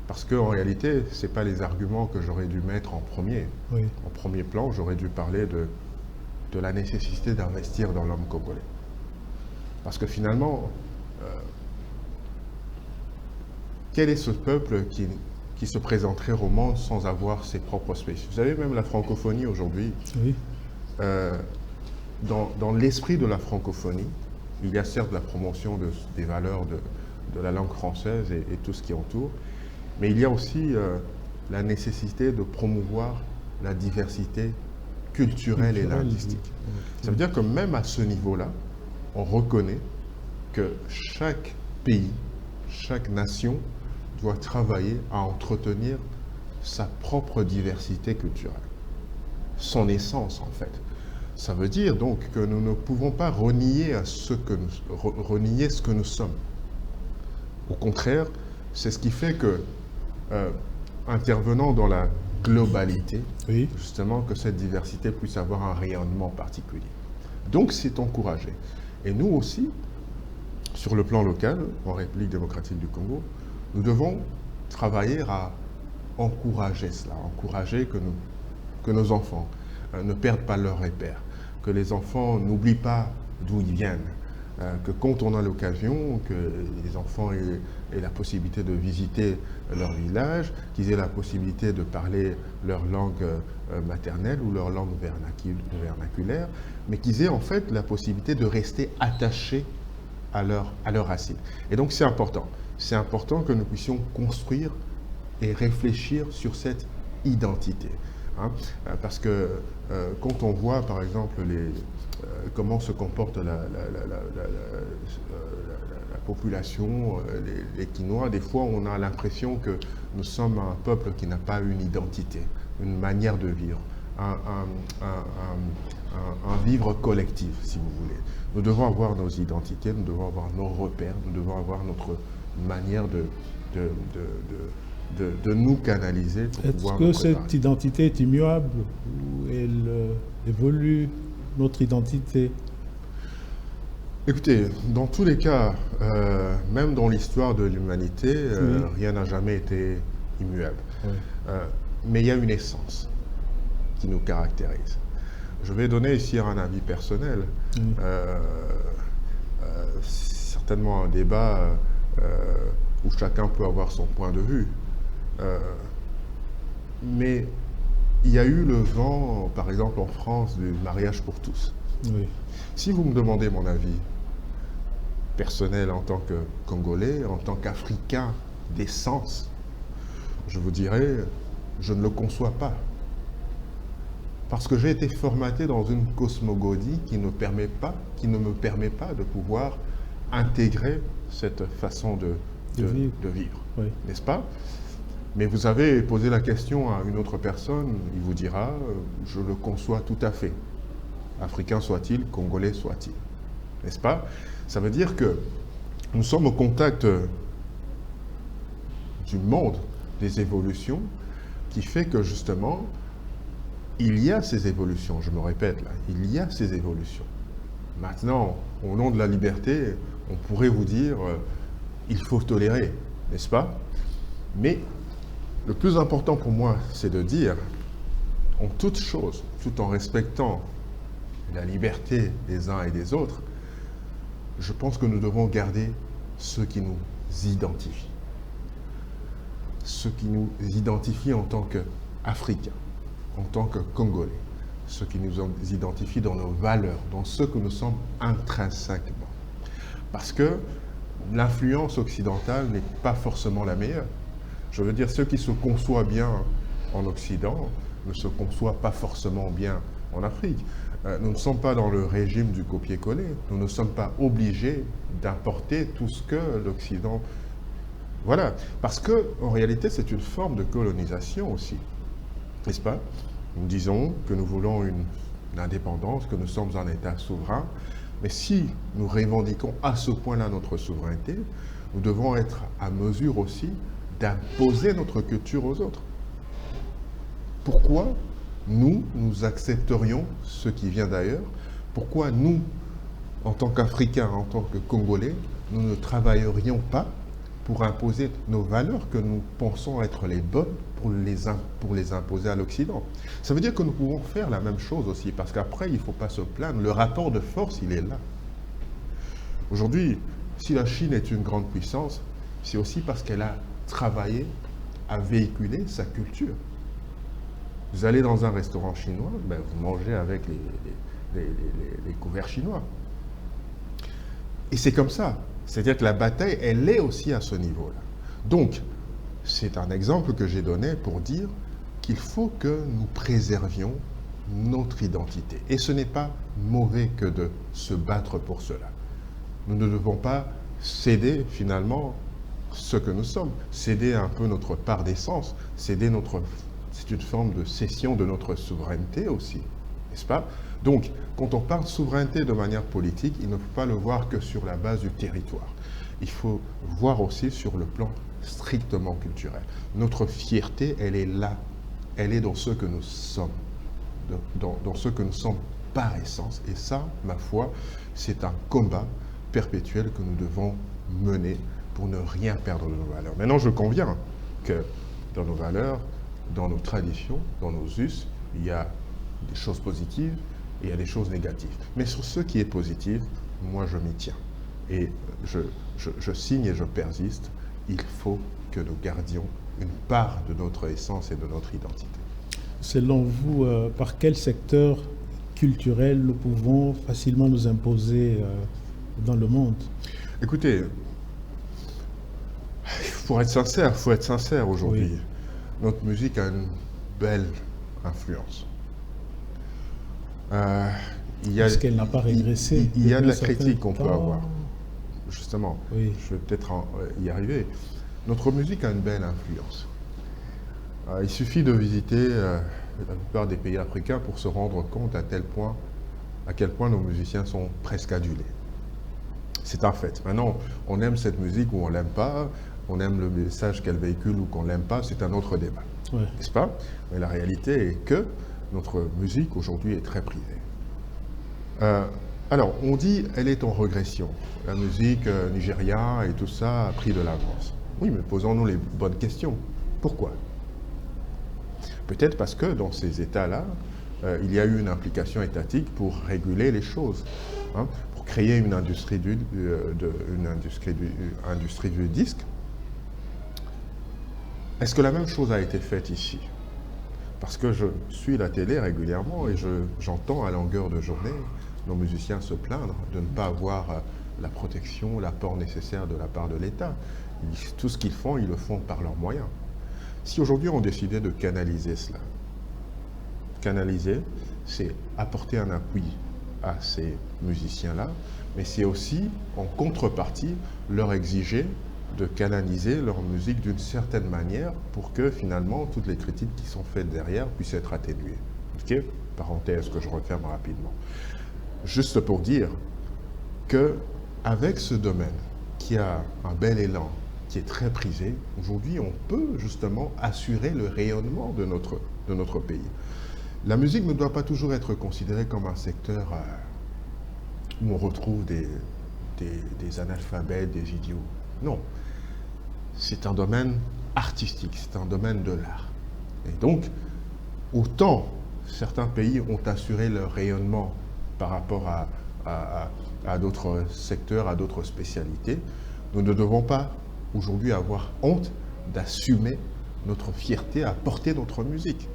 Parce qu'en réalité, ce n'est pas les arguments que j'aurais dû mettre en premier. Oui. En premier plan, j'aurais dû parler de la nécessité d'investir dans l'homme congolais. Parce que finalement, quel est ce peuple qui se présenterait au monde sans avoir ses propres spécificités? Vous savez, même la francophonie aujourd'hui, Oui. dans l'esprit de la francophonie, il y a certes la promotion des valeurs de la langue française et tout ce qui entoure, mais il y a aussi la nécessité de promouvoir la diversité culturelle et linguistique. Oui. Ça veut dire que même à ce niveau-là, on reconnaît que chaque pays, chaque nation doit travailler à entretenir sa propre diversité culturelle, son essence en fait. Ça veut dire donc que nous ne pouvons pas renier ce que nous sommes. Au contraire, c'est ce qui fait que intervenant dans la globalité, Oui. justement que cette diversité puisse avoir un rayonnement particulier. Donc c'est encouragé. Et nous aussi, sur le plan local, en République démocratique du Congo, nous devons travailler à encourager cela, encourager que nos enfants ne perdent pas leur repère, que les enfants n'oublient pas d'où ils viennent, que quand on a l'occasion, que les enfants aient la possibilité de visiter leur village, qu'ils aient la possibilité de parler leur langue maternelle ou leur langue vernaculaire, mais qu'ils aient en fait la possibilité de rester attachés à leurs racines. Et donc c'est important. C'est important que nous puissions construire et réfléchir sur cette identité. Hein, parce que quand on voit par exemple comment se comporte la population, les Quinois, des fois on a l'impression que nous sommes un peuple qui n'a pas une identité, une manière de vivre, un vivre collectif si vous voulez. Nous devons avoir nos identités, nous devons avoir nos repères, nous devons avoir notre manière de nous canaliser pour Est-ce pouvoir que nous cette préparer. identité est immuable ou elle évolue, notre identité? Écoutez, dans tous les cas, même dans l'histoire de l'humanité, Oui. rien n'a jamais été immuable. Oui. Mais il y a une essence qui nous caractérise. Je vais donner ici un avis personnel. Oui. Certainement un débat où chacun peut avoir son point de vue. Mais il y a eu le vent, par exemple en France, du mariage pour tous. Oui. Si vous me demandez mon avis personnel en tant que Congolais, en tant qu'Africain d'essence, je vous dirais, je ne le conçois pas. Parce que j'ai été formaté dans une cosmogonie qui ne me permet pas de pouvoir intégrer cette façon de vivre. Oui. N'est-ce pas? Mais vous avez posé la question à une autre personne, il vous dira, je le conçois tout à fait. Africain soit-il, Congolais soit-il. N'est-ce pas? Ça veut dire que nous sommes au contact du monde, des évolutions, qui fait que justement, il y a ces évolutions, je me répète là, il y a ces évolutions. Maintenant, au nom de la liberté, on pourrait vous dire, il faut tolérer, n'est-ce pas? Mais le plus important pour moi, c'est de dire, en toute chose, tout en respectant la liberté des uns et des autres, je pense que nous devons garder ce qui nous identifie. Ce qui nous identifie en tant qu'Africains, en tant que Congolais, ce qui nous identifie dans nos valeurs, dans ce que nous sommes intrinsèquement. Parce que l'influence occidentale n'est pas forcément la meilleure. Je veux dire, ceux qui se conçoivent bien en Occident ne se conçoivent pas forcément bien en Afrique. Nous ne sommes pas dans le régime du copier-coller. Nous ne sommes pas obligés d'importer tout ce que l'Occident... Voilà. Parce qu'en réalité, c'est une forme de colonisation aussi. N'est-ce pas? Nous disons que nous voulons une indépendance, que nous sommes un État souverain. Mais si nous revendiquons à ce point-là notre souveraineté, nous devons être à mesure aussi d'imposer notre culture aux autres. Pourquoi nous accepterions ce qui vient d'ailleurs? Pourquoi nous, en tant qu'Africains, en tant que Congolais, nous ne travaillerions pas pour imposer nos valeurs que nous pensons être les bonnes pour les imposer à l'Occident? Ça veut dire que nous pouvons faire la même chose aussi, parce qu'après, il ne faut pas se plaindre. Le rapport de force, il est là. Aujourd'hui, si la Chine est une grande puissance, c'est aussi parce qu'elle a travaillé à véhiculer sa culture. Vous allez dans un restaurant chinois, ben vous mangez avec les couverts chinois. Et c'est comme ça. C'est-à-dire que la bataille, elle est aussi à ce niveau-là. Donc, c'est un exemple que j'ai donné pour dire qu'il faut que nous préservions notre identité. Et ce n'est pas mauvais que de se battre pour cela. Nous ne devons pas céder finalement ce que nous sommes, céder un peu notre part d'essence, céder notre... C'est une forme de cession de notre souveraineté aussi, n'est-ce pas? Donc, quand on parle de souveraineté de manière politique, il ne faut pas le voir que sur la base du territoire. Il faut voir aussi sur le plan strictement culturel. Notre fierté, elle est là. Elle est dans ce que nous sommes. Dans ce que nous sommes par essence. Et ça, ma foi, c'est un combat perpétuel que nous devons mener pour ne rien perdre de nos valeurs. Maintenant, je conviens que dans nos valeurs, dans nos traditions, dans nos us, il y a des choses positives et il y a des choses négatives. Mais sur ce qui est positif, moi je m'y tiens. Et je signe et je persiste. Il faut que nous gardions une part de notre essence et de notre identité. Selon vous, par quel secteur culturel nous pouvons facilement nous imposer dans le monde? Écoutez, pour être sincère, il faut être sincère aujourd'hui. Oui. Notre musique a une belle influence. Est-ce qu'elle n'a pas régressé? Il y a de la critique qu'on peut avoir. Justement, oui. Je vais peut-être y arriver. Notre musique a une belle influence. Il suffit de visiter la plupart des pays africains pour se rendre compte à quel point nos musiciens sont presque adulés. C'est un fait. Maintenant, on aime cette musique ou on ne l'aime pas. on aime le message qu'elle véhicule ou qu'on l'aime pas, c'est un autre débat, Ouais. n'est-ce pas? Mais la réalité est que notre musique aujourd'hui est très privée. Alors, on dit elle est en régression. La musique nigériane et tout ça a pris de l'avance. Oui, mais posons-nous les bonnes questions. Pourquoi? Peut-être parce que dans ces États-là, il y a eu une implication étatique pour réguler les choses, hein, pour créer une industrie industrie du disque. Est-ce que la même chose a été faite ici? Parce que je suis la télé régulièrement et j'entends à longueur de journée nos musiciens se plaindre de ne pas avoir la protection, l'apport nécessaire de la part de l'État. Tout ce qu'ils font, ils le font par leurs moyens. Si aujourd'hui on décidait de canaliser cela, canaliser, c'est apporter un appui à ces musiciens-là, mais c'est aussi, en contrepartie, leur exiger de canaliser leur musique d'une certaine manière pour que finalement toutes les critiques qui sont faites derrière puissent être atténuées. Ok? Parenthèse que je referme rapidement. Juste pour dire que avec ce domaine qui a un bel élan, qui est très prisé, aujourd'hui on peut justement assurer le rayonnement de notre pays. La musique ne doit pas toujours être considérée comme un secteur où on retrouve des analphabètes, des idiots. Non. C'est un domaine artistique, c'est un domaine de l'art. Et donc, autant certains pays ont assuré leur rayonnement par rapport à d'autres secteurs, à d'autres spécialités, nous ne devons pas aujourd'hui avoir honte d'assumer notre fierté à porter notre musique.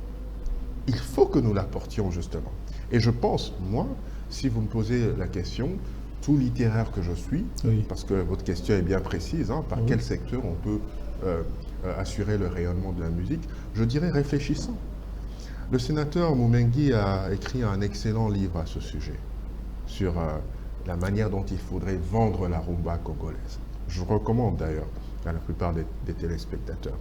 Il faut que nous la portions justement. Et je pense, moi, si vous me posez la question, tout littéraire que je suis, Oui. parce que votre question est bien précise, hein, par Oui. quel secteur on peut assurer le rayonnement de la musique, je dirais réfléchissant. Le sénateur Moumengi a écrit un excellent livre à ce sujet, sur la manière dont il faudrait vendre la rumba congolaise. Je recommande d'ailleurs à la plupart des téléspectateurs.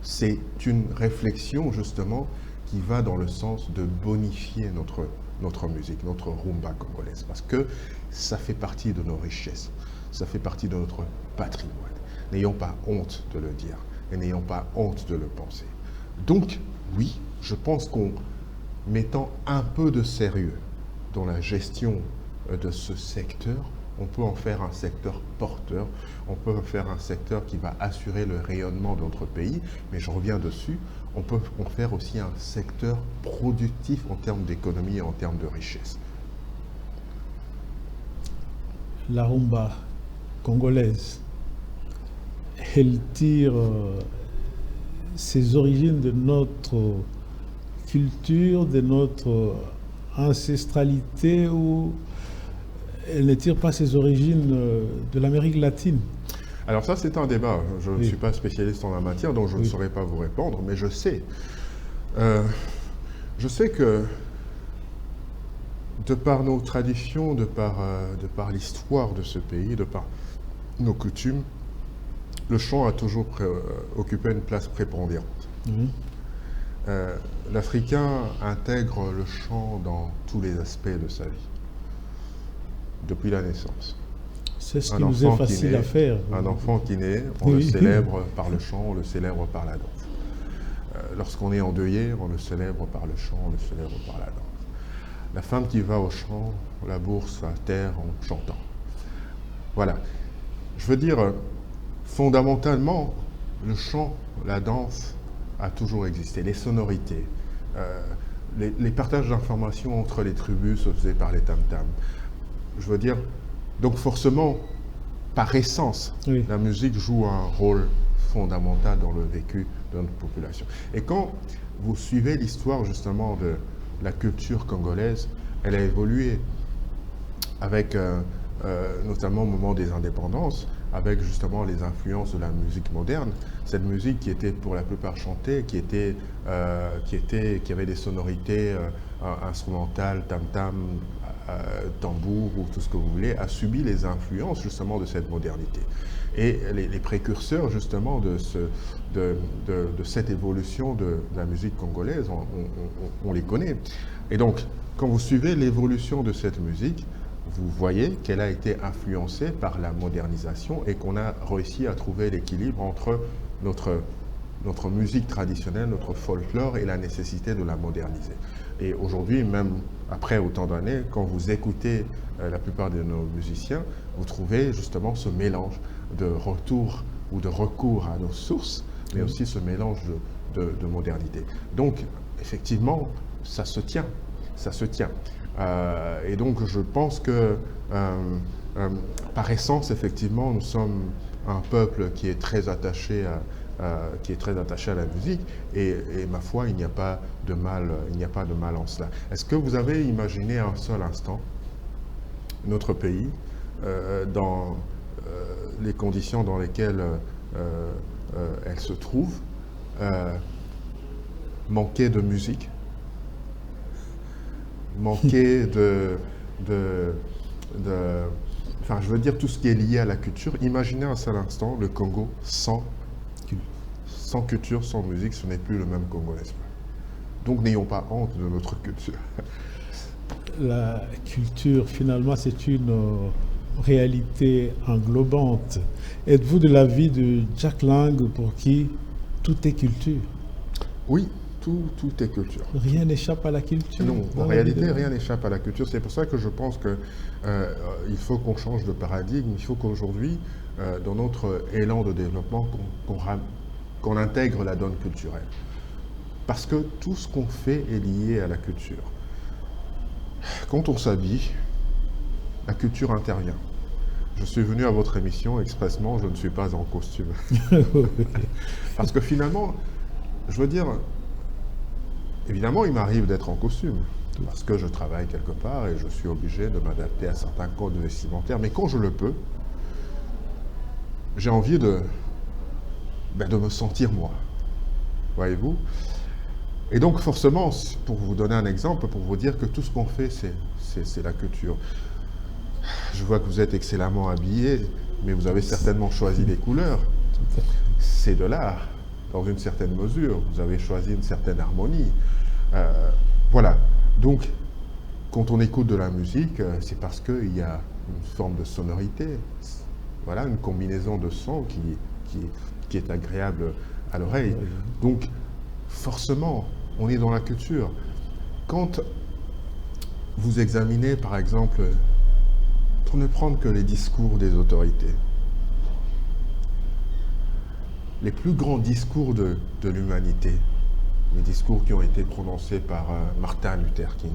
C'est une réflexion justement qui va dans le sens de bonifier notre musique, notre rumba congolaise, parce que ça fait partie de nos richesses, ça fait partie de notre patrimoine. N'ayons pas honte de le dire et n'ayons pas honte de le penser. Donc, oui, je pense qu'en mettant un peu de sérieux dans la gestion de ce secteur, on peut en faire un secteur porteur, on peut en faire un secteur qui va assurer le rayonnement de notre pays, mais je reviens dessus, on peut en faire aussi un secteur productif en termes d'économie et en termes de richesse. La rumba congolaise, elle tire ses origines de notre culture, de notre ancestralité, ou elle ne tire pas ses origines de l'Amérique latine? Alors ça, c'est un débat. Je ne Oui. suis pas spécialiste en la matière, donc je ne Oui. saurais pas vous répondre, mais je sais que de par nos traditions, de par l'histoire de ce pays, de par nos coutumes, le chant a toujours occupé une place prépondérante. Mhm. L'Africain intègre le chant dans tous les aspects de sa vie, depuis la naissance. C'est ce Un qui nous est enfant qui facile naît, à faire. Un enfant qui naît, on le Oui. célèbre par le chant, on le célèbre par la danse. Lorsqu'on est endeuillé, on le célèbre par le chant, on le célèbre par la danse. La femme qui va au champ, la bourse à terre en chantant. Voilà. Je veux dire, fondamentalement, le chant, la danse a toujours existé. Les sonorités, les partages d'informations entre les tribus se faisaient par les tam-tams. Je veux dire, donc forcément, par essence, Oui. la musique joue un rôle fondamental dans le vécu de notre population. Et quand vous suivez l'histoire justement de la culture congolaise, elle a évolué avec, notamment au moment des indépendances, avec justement les influences de la musique moderne. Cette musique qui était pour la plupart chantée, qui avait des sonorités instrumentales, tam-tam, tambour ou tout ce que vous voulez, a subi les influences justement de cette modernité. Et les précurseurs justement de cette évolution de la musique congolaise, on les connaît. Et donc, quand vous suivez l'évolution de cette musique, vous voyez qu'elle a été influencée par la modernisation et qu'on a réussi à trouver l'équilibre entre notre musique traditionnelle, notre folklore et la nécessité de la moderniser. Et aujourd'hui, même après autant d'années, quand vous écoutez la plupart de nos musiciens, vous trouvez justement ce mélange de retour ou de recours à nos sources, mais aussi ce mélange de modernité. Donc, effectivement, ça se tient, ça se tient. Et donc, je pense que, par essence, effectivement, nous sommes un peuple qui est très attaché à la musique, et ma foi, il n'y a pas de mal, en cela. Est-ce que vous avez imaginé un seul instant notre pays dans les conditions dans lesquelles elle se trouve, manquer de musique, manquer enfin, je veux dire tout ce qui est lié à la culture. Imaginez un seul instant le Congo sans culture, sans musique, ce n'est plus le même Congo, n'est-ce pas? Donc n'ayons pas honte de notre culture. La culture, finalement, c'est une réalité englobante. Êtes-vous de l'avis de Jack Lang pour qui tout est culture? Oui, tout est culture. Rien n'échappe à la culture. Non, en réalité, rien n'échappe à la culture. C'est pour ça que je pense qu'il faut qu'on change de paradigme. Il faut qu'aujourd'hui, dans notre élan de développement, qu'on intègre la donne culturelle. Parce que tout ce qu'on fait est lié à la culture. Quand on s'habille, la culture intervient. Je suis venu à votre émission expressement, je ne suis pas en costume. Parce que finalement, je veux dire, évidemment, il m'arrive d'être en costume, parce que je travaille quelque part et je suis obligé de m'adapter à certains codes vestimentaires. Mais quand je le peux, j'ai envie de me sentir moi. Voyez-vous? Et donc, forcément, pour vous donner un exemple, pour vous dire que tout ce qu'on fait, c'est la culture. Je vois que vous êtes excellemment habillé, mais vous avez certainement choisi les couleurs. C'est de l'art, dans une certaine mesure. Vous avez choisi une certaine harmonie. Voilà. Donc, quand on écoute de la musique, c'est parce qu'il y a une forme de sonorité. Voilà, une combinaison de sons qui est agréable à l'oreille. Donc, forcément, on est dans la culture. Quand vous examinez, par exemple, pour ne prendre que les discours des autorités, les plus grands discours de l'humanité, les discours qui ont été prononcés par Martin Luther King,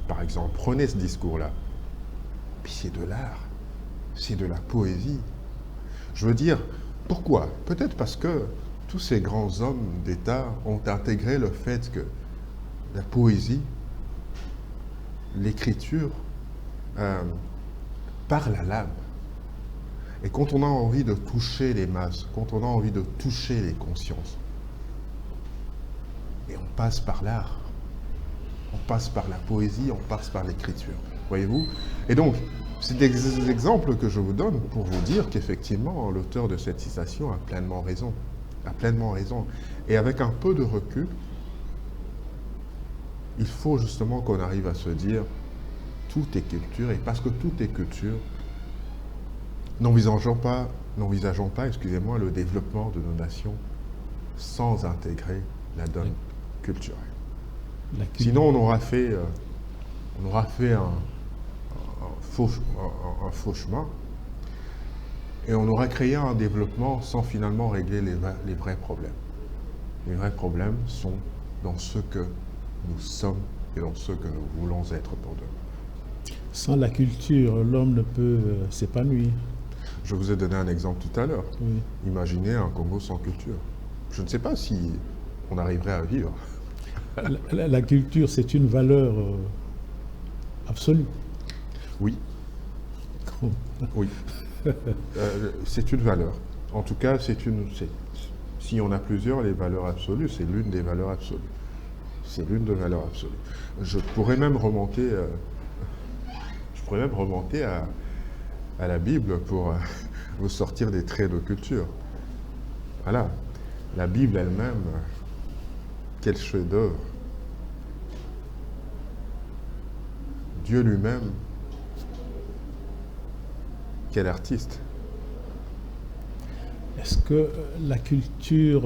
par exemple, prenez ce discours-là, puis c'est de l'art, c'est de la poésie. Je veux dire, pourquoi? Peut-être parce que tous ces grands hommes d'État ont intégré le fait que la poésie, l'écriture, parle à l'âme. Et quand on a envie de toucher les masses, quand on a envie de toucher les consciences, et on passe par l'art, on passe par la poésie, on passe par l'écriture. Voyez-vous? Et donc, c'est des exemples que je vous donne pour vous dire qu'effectivement, l'auteur de cette citation a pleinement raison. A pleinement raison. Et avec un peu de recul, il faut justement qu'on arrive à se dire tout est culture, et parce que tout est culture, n'envisageons pas, excusez-moi, le développement de nos nations sans intégrer la donne culturelle. Sinon, on aura fait un faux chemin, et on aura créé un développement sans finalement régler les vrais problèmes. Les vrais problèmes sont dans ce que nous sommes et dans ce que nous voulons être pour demain. Sans la culture, l'homme ne peut s'épanouir. Je vous ai donné un exemple tout à l'heure. Oui. Imaginez un Congo sans culture. Je ne sais pas si on arriverait à vivre. La culture, c'est une valeur absolue. Oui. Oui. C'est une valeur. En tout cas, si on a plusieurs, les valeurs absolues, c'est l'une des valeurs absolues. C'est l'une des valeurs absolues. Je pourrais même remonter à la Bible pour vous sortir des traits de culture. Voilà. La Bible elle-même, quel chef-d'œuvre. Dieu lui-même quel artiste. Est-ce que la culture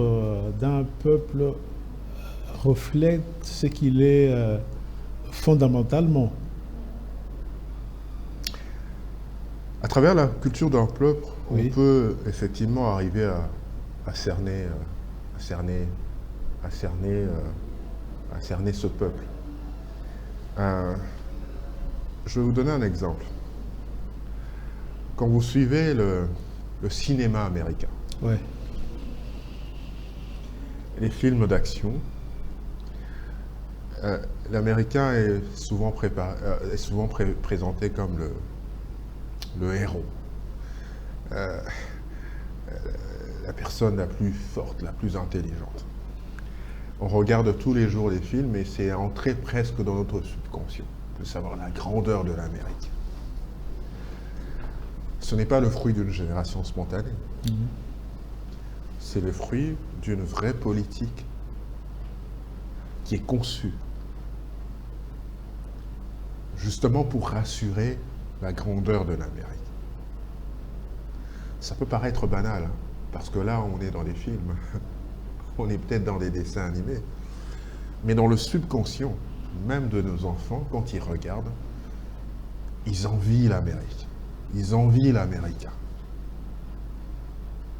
d'un peuple reflète ce qu'il est fondamentalement? À travers la culture d'un peuple, Oui. on peut effectivement arriver à cerner ce peuple. Je vais vous donner un exemple. Quand vous suivez le cinéma américain, Ouais. les films d'action, l'américain est souvent, présenté comme le héros. La personne la plus forte, la plus intelligente. On regarde tous les jours les films et c'est entré presque dans notre subconscient de savoir la grandeur de l'Amérique. Ce n'est pas le fruit d'une génération spontanée. C'est le fruit d'une vraie politique qui est conçue justement pour rassurer la grandeur de l'Amérique. Ça peut paraître banal, hein, parce que là, on est dans des films, on est peut-être dans des dessins animés, mais dans le subconscient, même de nos enfants, quand ils regardent, ils envient l'Amérique, ils envient l'Américain.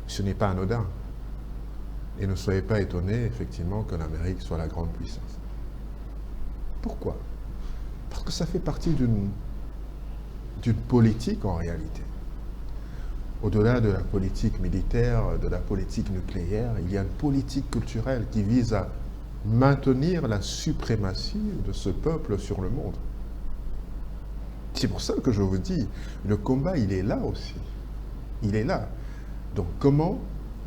Ce n'est pas anodin. Et ne soyez pas étonnés, effectivement, que l'Amérique soit la grande puissance. Pourquoi? Parce que ça fait partie d'une politique, en réalité. Au-delà de la politique militaire, de la politique nucléaire, il y a une politique culturelle qui vise à maintenir la suprématie de ce peuple sur le monde. C'est pour ça que je vous dis, le combat, il est là aussi. Il est là. Donc comment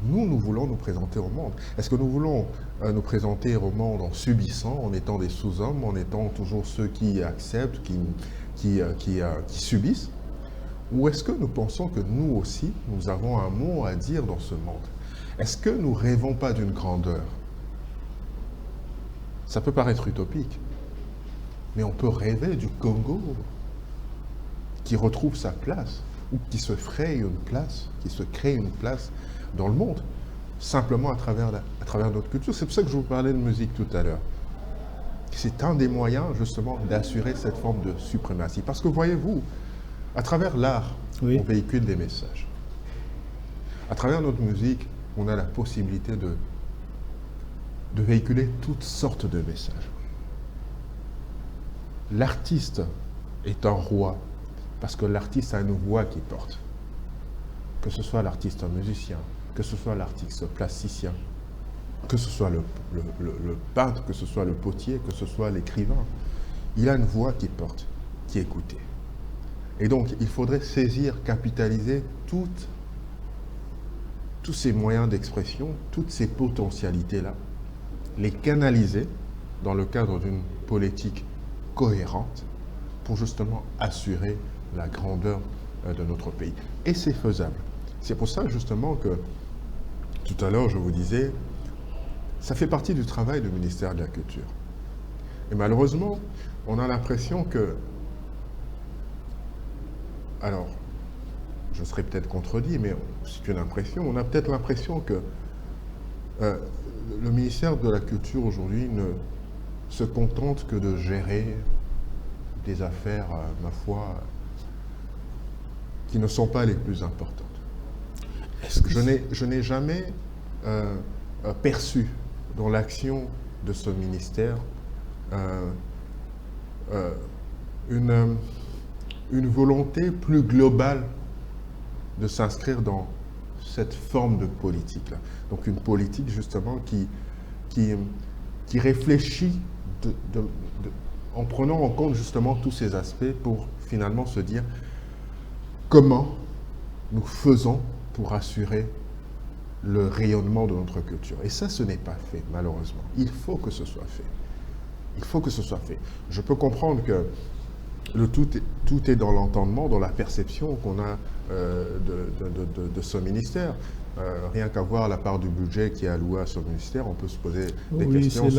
nous voulons nous présenter au monde? Est-ce que nous voulons nous présenter au monde en subissant, en étant des sous-hommes, en étant toujours ceux qui acceptent, qui subissent? Ou est-ce que nous pensons que nous aussi, nous avons un mot à dire dans ce monde? Est-ce que nous rêvons pas d'une grandeur? Ça peut paraître utopique, mais on peut rêver du Congo qui retrouve sa place, ou qui se fraye une place, qui se crée une place dans le monde, simplement à travers notre culture. C'est pour ça que je vous parlais de musique tout à l'heure. C'est un des moyens, justement, d'assurer cette forme de suprématie. Parce que, voyez-vous, à travers l'art, Oui. on véhicule des messages. À travers notre musique, on a la possibilité de véhiculer toutes sortes de messages. L'artiste est un roi, parce que l'artiste a une voix qui porte. Que ce soit l'artiste musicien, que ce soit l'artiste plasticien, que ce soit le peintre, que ce soit le potier, que ce soit l'écrivain. Il a une voix qui porte, qui est écoutée. Et donc, il faudrait saisir, capitaliser tous ces moyens d'expression, toutes ces potentialités-là, les canaliser dans le cadre d'une politique cohérente pour justement assurer la grandeur de notre pays. Et c'est faisable. C'est pour ça justement que tout à l'heure je vous disais, ça fait partie du travail du ministère de la Culture. Et malheureusement, on a l'impression que, alors, je serais peut-être contredit, mais c'est une impression, on a peut-être l'impression que le ministère de la Culture aujourd'hui ne se contente que de gérer des affaires, ma foi, qui ne sont pas les plus importantes. Je n'ai jamais perçu dans l'action de ce ministère une volonté plus globale de s'inscrire dans cette forme de politique-là. Donc une politique justement qui réfléchit en prenant en compte justement tous ces aspects pour finalement se dire comment nous faisons pour assurer le rayonnement de notre culture. Et ça, ce n'est pas fait, malheureusement. Il faut que ce soit fait. Il faut que ce soit fait. Je peux comprendre que tout est dans l'entendement, dans la perception qu'on a de ce ministère. Rien qu'à voir la part du budget qui est alloué à ce ministère, on peut se poser des questions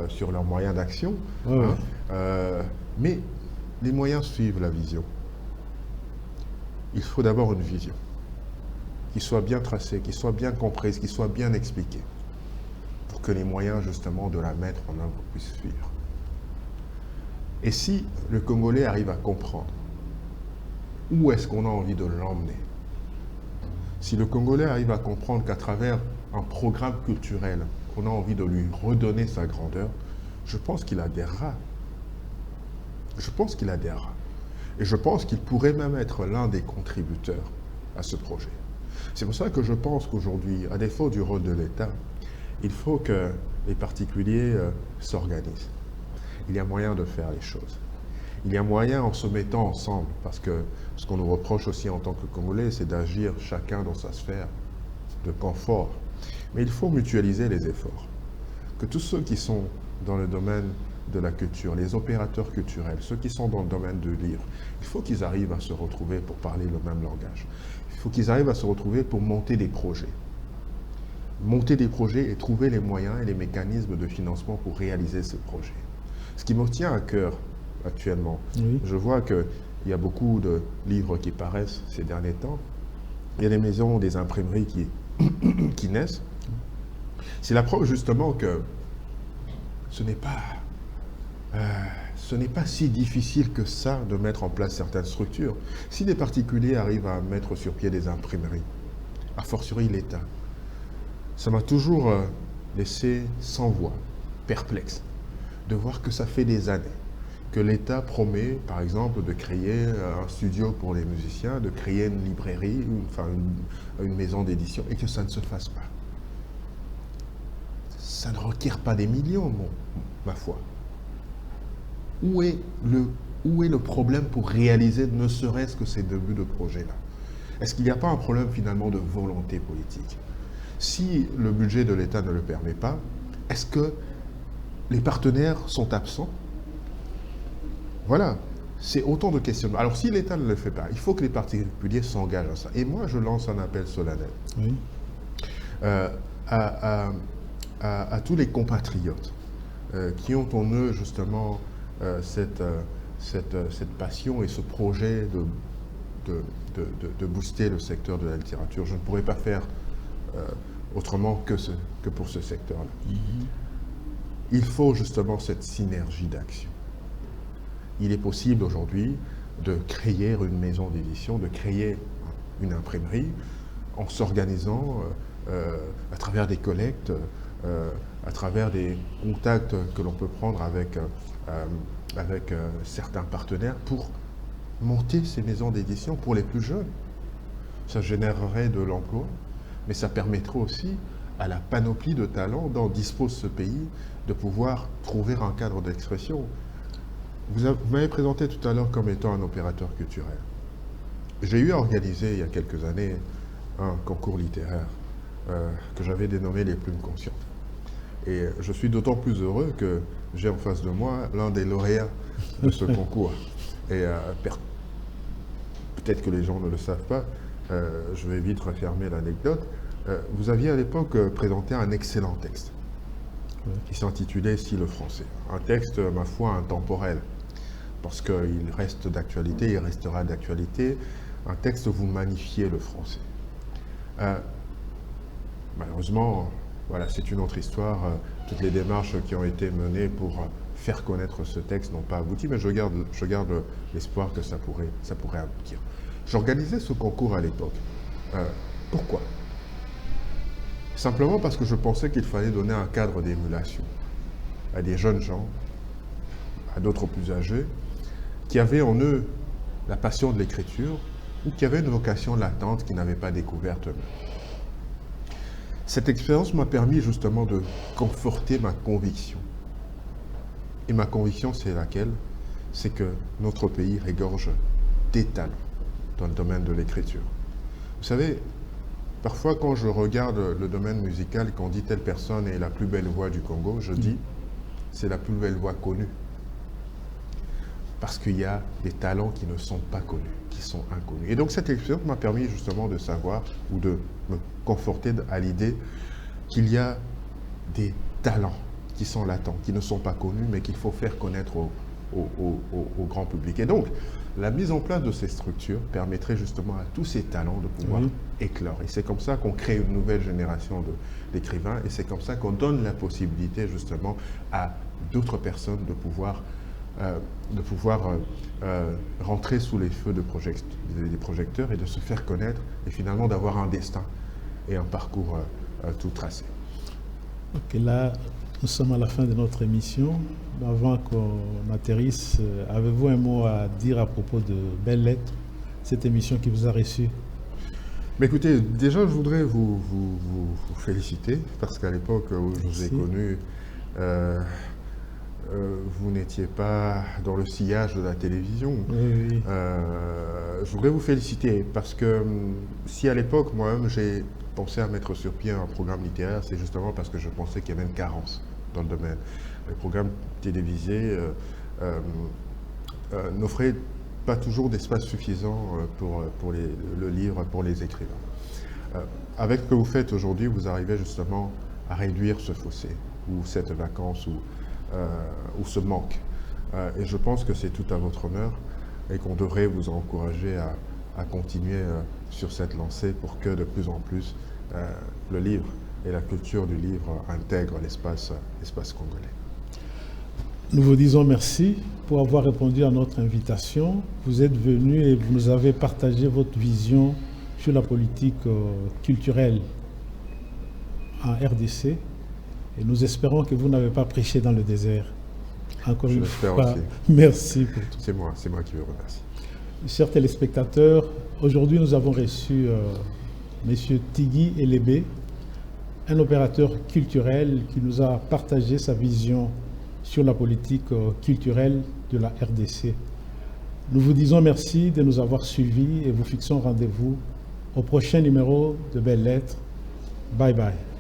sur leurs moyens d'action. Ouais, hein. Mais les moyens suivent la vision. il faut d'abord une vision qui soit bien tracée, qui soit bien comprise, qui soit bien expliquée, pour que les moyens justement de la mettre en œuvre puissent suivre. Et si le Congolais arrive à comprendre où est-ce qu'on a envie de l'emmener, si le Congolais arrive à comprendre qu'à travers un programme culturel, on a envie de lui redonner sa grandeur, je pense qu'il adhérera. Je pense qu'il adhérera. Et je pense qu'il pourrait même être l'un des contributeurs à ce projet. C'est pour ça que je pense qu'aujourd'hui, à défaut du rôle de l'État, il faut que les particuliers s'organisent. Il y a moyen de faire les choses. Il y a moyen en se mettant ensemble, parce que ce qu'on nous reproche aussi en tant que Congolais, c'est d'agir chacun dans sa sphère de confort. Mais il faut mutualiser les efforts. Que tous ceux qui sont dans le domaine de la culture, les opérateurs culturels, ceux qui sont dans le domaine du livre, il faut qu'ils arrivent à se retrouver pour parler le même langage. Il faut qu'ils arrivent à se retrouver pour monter des projets. Monter des projets et trouver les moyens et les mécanismes de financement pour réaliser ce projet. Ce qui me tient à cœur actuellement, je vois qu'il y a beaucoup de livres qui paraissent ces derniers temps. Il y a des maisons, des imprimeries qui naissent. C'est la preuve justement que ce n'est pas si difficile que ça de mettre en place certaines structures. Si des particuliers arrivent à mettre sur pied des imprimeries, a fortiori l'État, ça m'a toujours laissé sans voix, perplexe, de voir que ça fait des années que l'État promet, par exemple, de créer un studio pour les musiciens, de créer une librairie, une maison d'édition, et que ça ne se fasse pas. Ça ne requiert pas des millions, ma foi. Où est le problème pour réaliser ne serait-ce que ces débuts de projet-là? Est-ce qu'il n'y a pas un problème finalement de volonté politique? Si le budget de l'État ne le permet pas, est-ce que les partenaires sont absents? Voilà, c'est autant de questions. Alors si l'État ne le fait pas, il faut que les particuliers s'engagent à ça. Et moi, je lance un appel solennel à tous les compatriotes qui ont en eux justement cette passion et ce projet de booster le secteur de la littérature. Je ne pourrais pas faire autrement que pour ce secteur-là. Il faut justement cette synergie d'action. Il est possible aujourd'hui de créer une maison d'édition, de créer une imprimerie en s'organisant à travers des collectes, à travers des contacts que l'on peut prendre avec certains partenaires pour monter ces maisons d'édition pour les plus jeunes. Ça générerait de l'emploi, mais ça permettrait aussi à la panoplie de talents dont dispose ce pays de pouvoir trouver un cadre d'expression. Vous m'avez présenté tout à l'heure comme étant un opérateur culturel. J'ai eu à organiser il y a quelques années un concours littéraire que j'avais dénommé Les Plumes Conscientes. Et je suis d'autant plus heureux que j'ai en face de moi l'un des lauréats de ce concours. Et peut-être que les gens ne le savent pas, je vais vite refermer l'anecdote. Vous aviez à l'époque présenté un excellent texte qui s'intitulait « Si le français ». Un texte, ma foi, intemporel, parce qu'il reste d'actualité, il restera d'actualité. Un texte où vous magnifiez le français. Malheureusement, voilà, c'est une autre histoire. Toutes les démarches qui ont été menées pour faire connaître ce texte n'ont pas abouti, mais je garde l'espoir que ça pourrait aboutir. J'organisais ce concours à l'époque. Pourquoi ? Simplement parce que je pensais qu'il fallait donner un cadre d'émulation à des jeunes gens, à d'autres plus âgés, qui avaient en eux la passion de l'écriture ou qui avaient une vocation latente qu'ils n'avaient pas découverte eux-mêmes. Cette expérience m'a permis justement de conforter ma conviction. Et ma conviction, c'est laquelle? C'est que notre pays regorge des talents dans le domaine de l'écriture. Vous savez, parfois, quand je regarde le domaine musical et qu'on dit telle personne est la plus belle voix du Congo, je dis c'est la plus belle voix connue. Parce qu'il y a des talents qui ne sont pas connus, qui sont inconnus. Et donc cette expérience m'a permis justement de savoir ou de me conforter à l'idée qu'il y a des talents qui sont latents, qui ne sont pas connus, mais qu'il faut faire connaître au grand public. Et donc, la mise en place de ces structures permettrait justement à tous ces talents de pouvoir éclore. Et c'est comme ça qu'on crée une nouvelle génération d'écrivains, et c'est comme ça qu'on donne la possibilité justement à d'autres personnes de pouvoir rentrer sous les feux des projecteurs et de se faire connaître, et finalement d'avoir un destin et un parcours tout tracé. Ok, là, nous sommes à la fin de notre émission. Avant qu'on atterrisse, avez-vous un mot à dire à propos de Belles Lettres, cette émission qui vous a reçu? Mais écoutez, déjà, je voudrais vous féliciter, parce qu'à l'époque où je vous ai connu, vous n'étiez pas dans le sillage de la télévision. Oui. Je voudrais vous féliciter, parce que si à l'époque, moi-même, j'ai pensé à mettre sur pied un programme littéraire, c'est justement parce que je pensais qu'il y avait une carence dans le domaine. Les programmes télévisés n'offraient pas toujours d'espace suffisant pour le livre, pour les écrivains. Avec ce que vous faites aujourd'hui, vous arrivez justement à réduire ce fossé, ou cette vacance, ou ce manque. Et je pense que c'est tout à votre honneur, et qu'on devrait vous encourager à continuer sur cette lancée pour que de plus en plus le livre et la culture du livre intègrent l'espace congolais. Nous vous disons merci pour avoir répondu à notre invitation. Vous êtes venu et vous nous avez partagé votre vision sur la politique culturelle en RDC. Et nous espérons que vous n'avez pas prêché dans le désert. Encore une fois, aussi. Merci pour tout. C'est moi qui vous remercie. Chers téléspectateurs, aujourd'hui nous avons reçu M. Tigui Elébé, un opérateur culturel qui nous a partagé sa vision sur la politique culturelle de la RDC. Nous vous disons merci de nous avoir suivis et vous fixons rendez-vous au prochain numéro de Belles Lettres. Bye bye.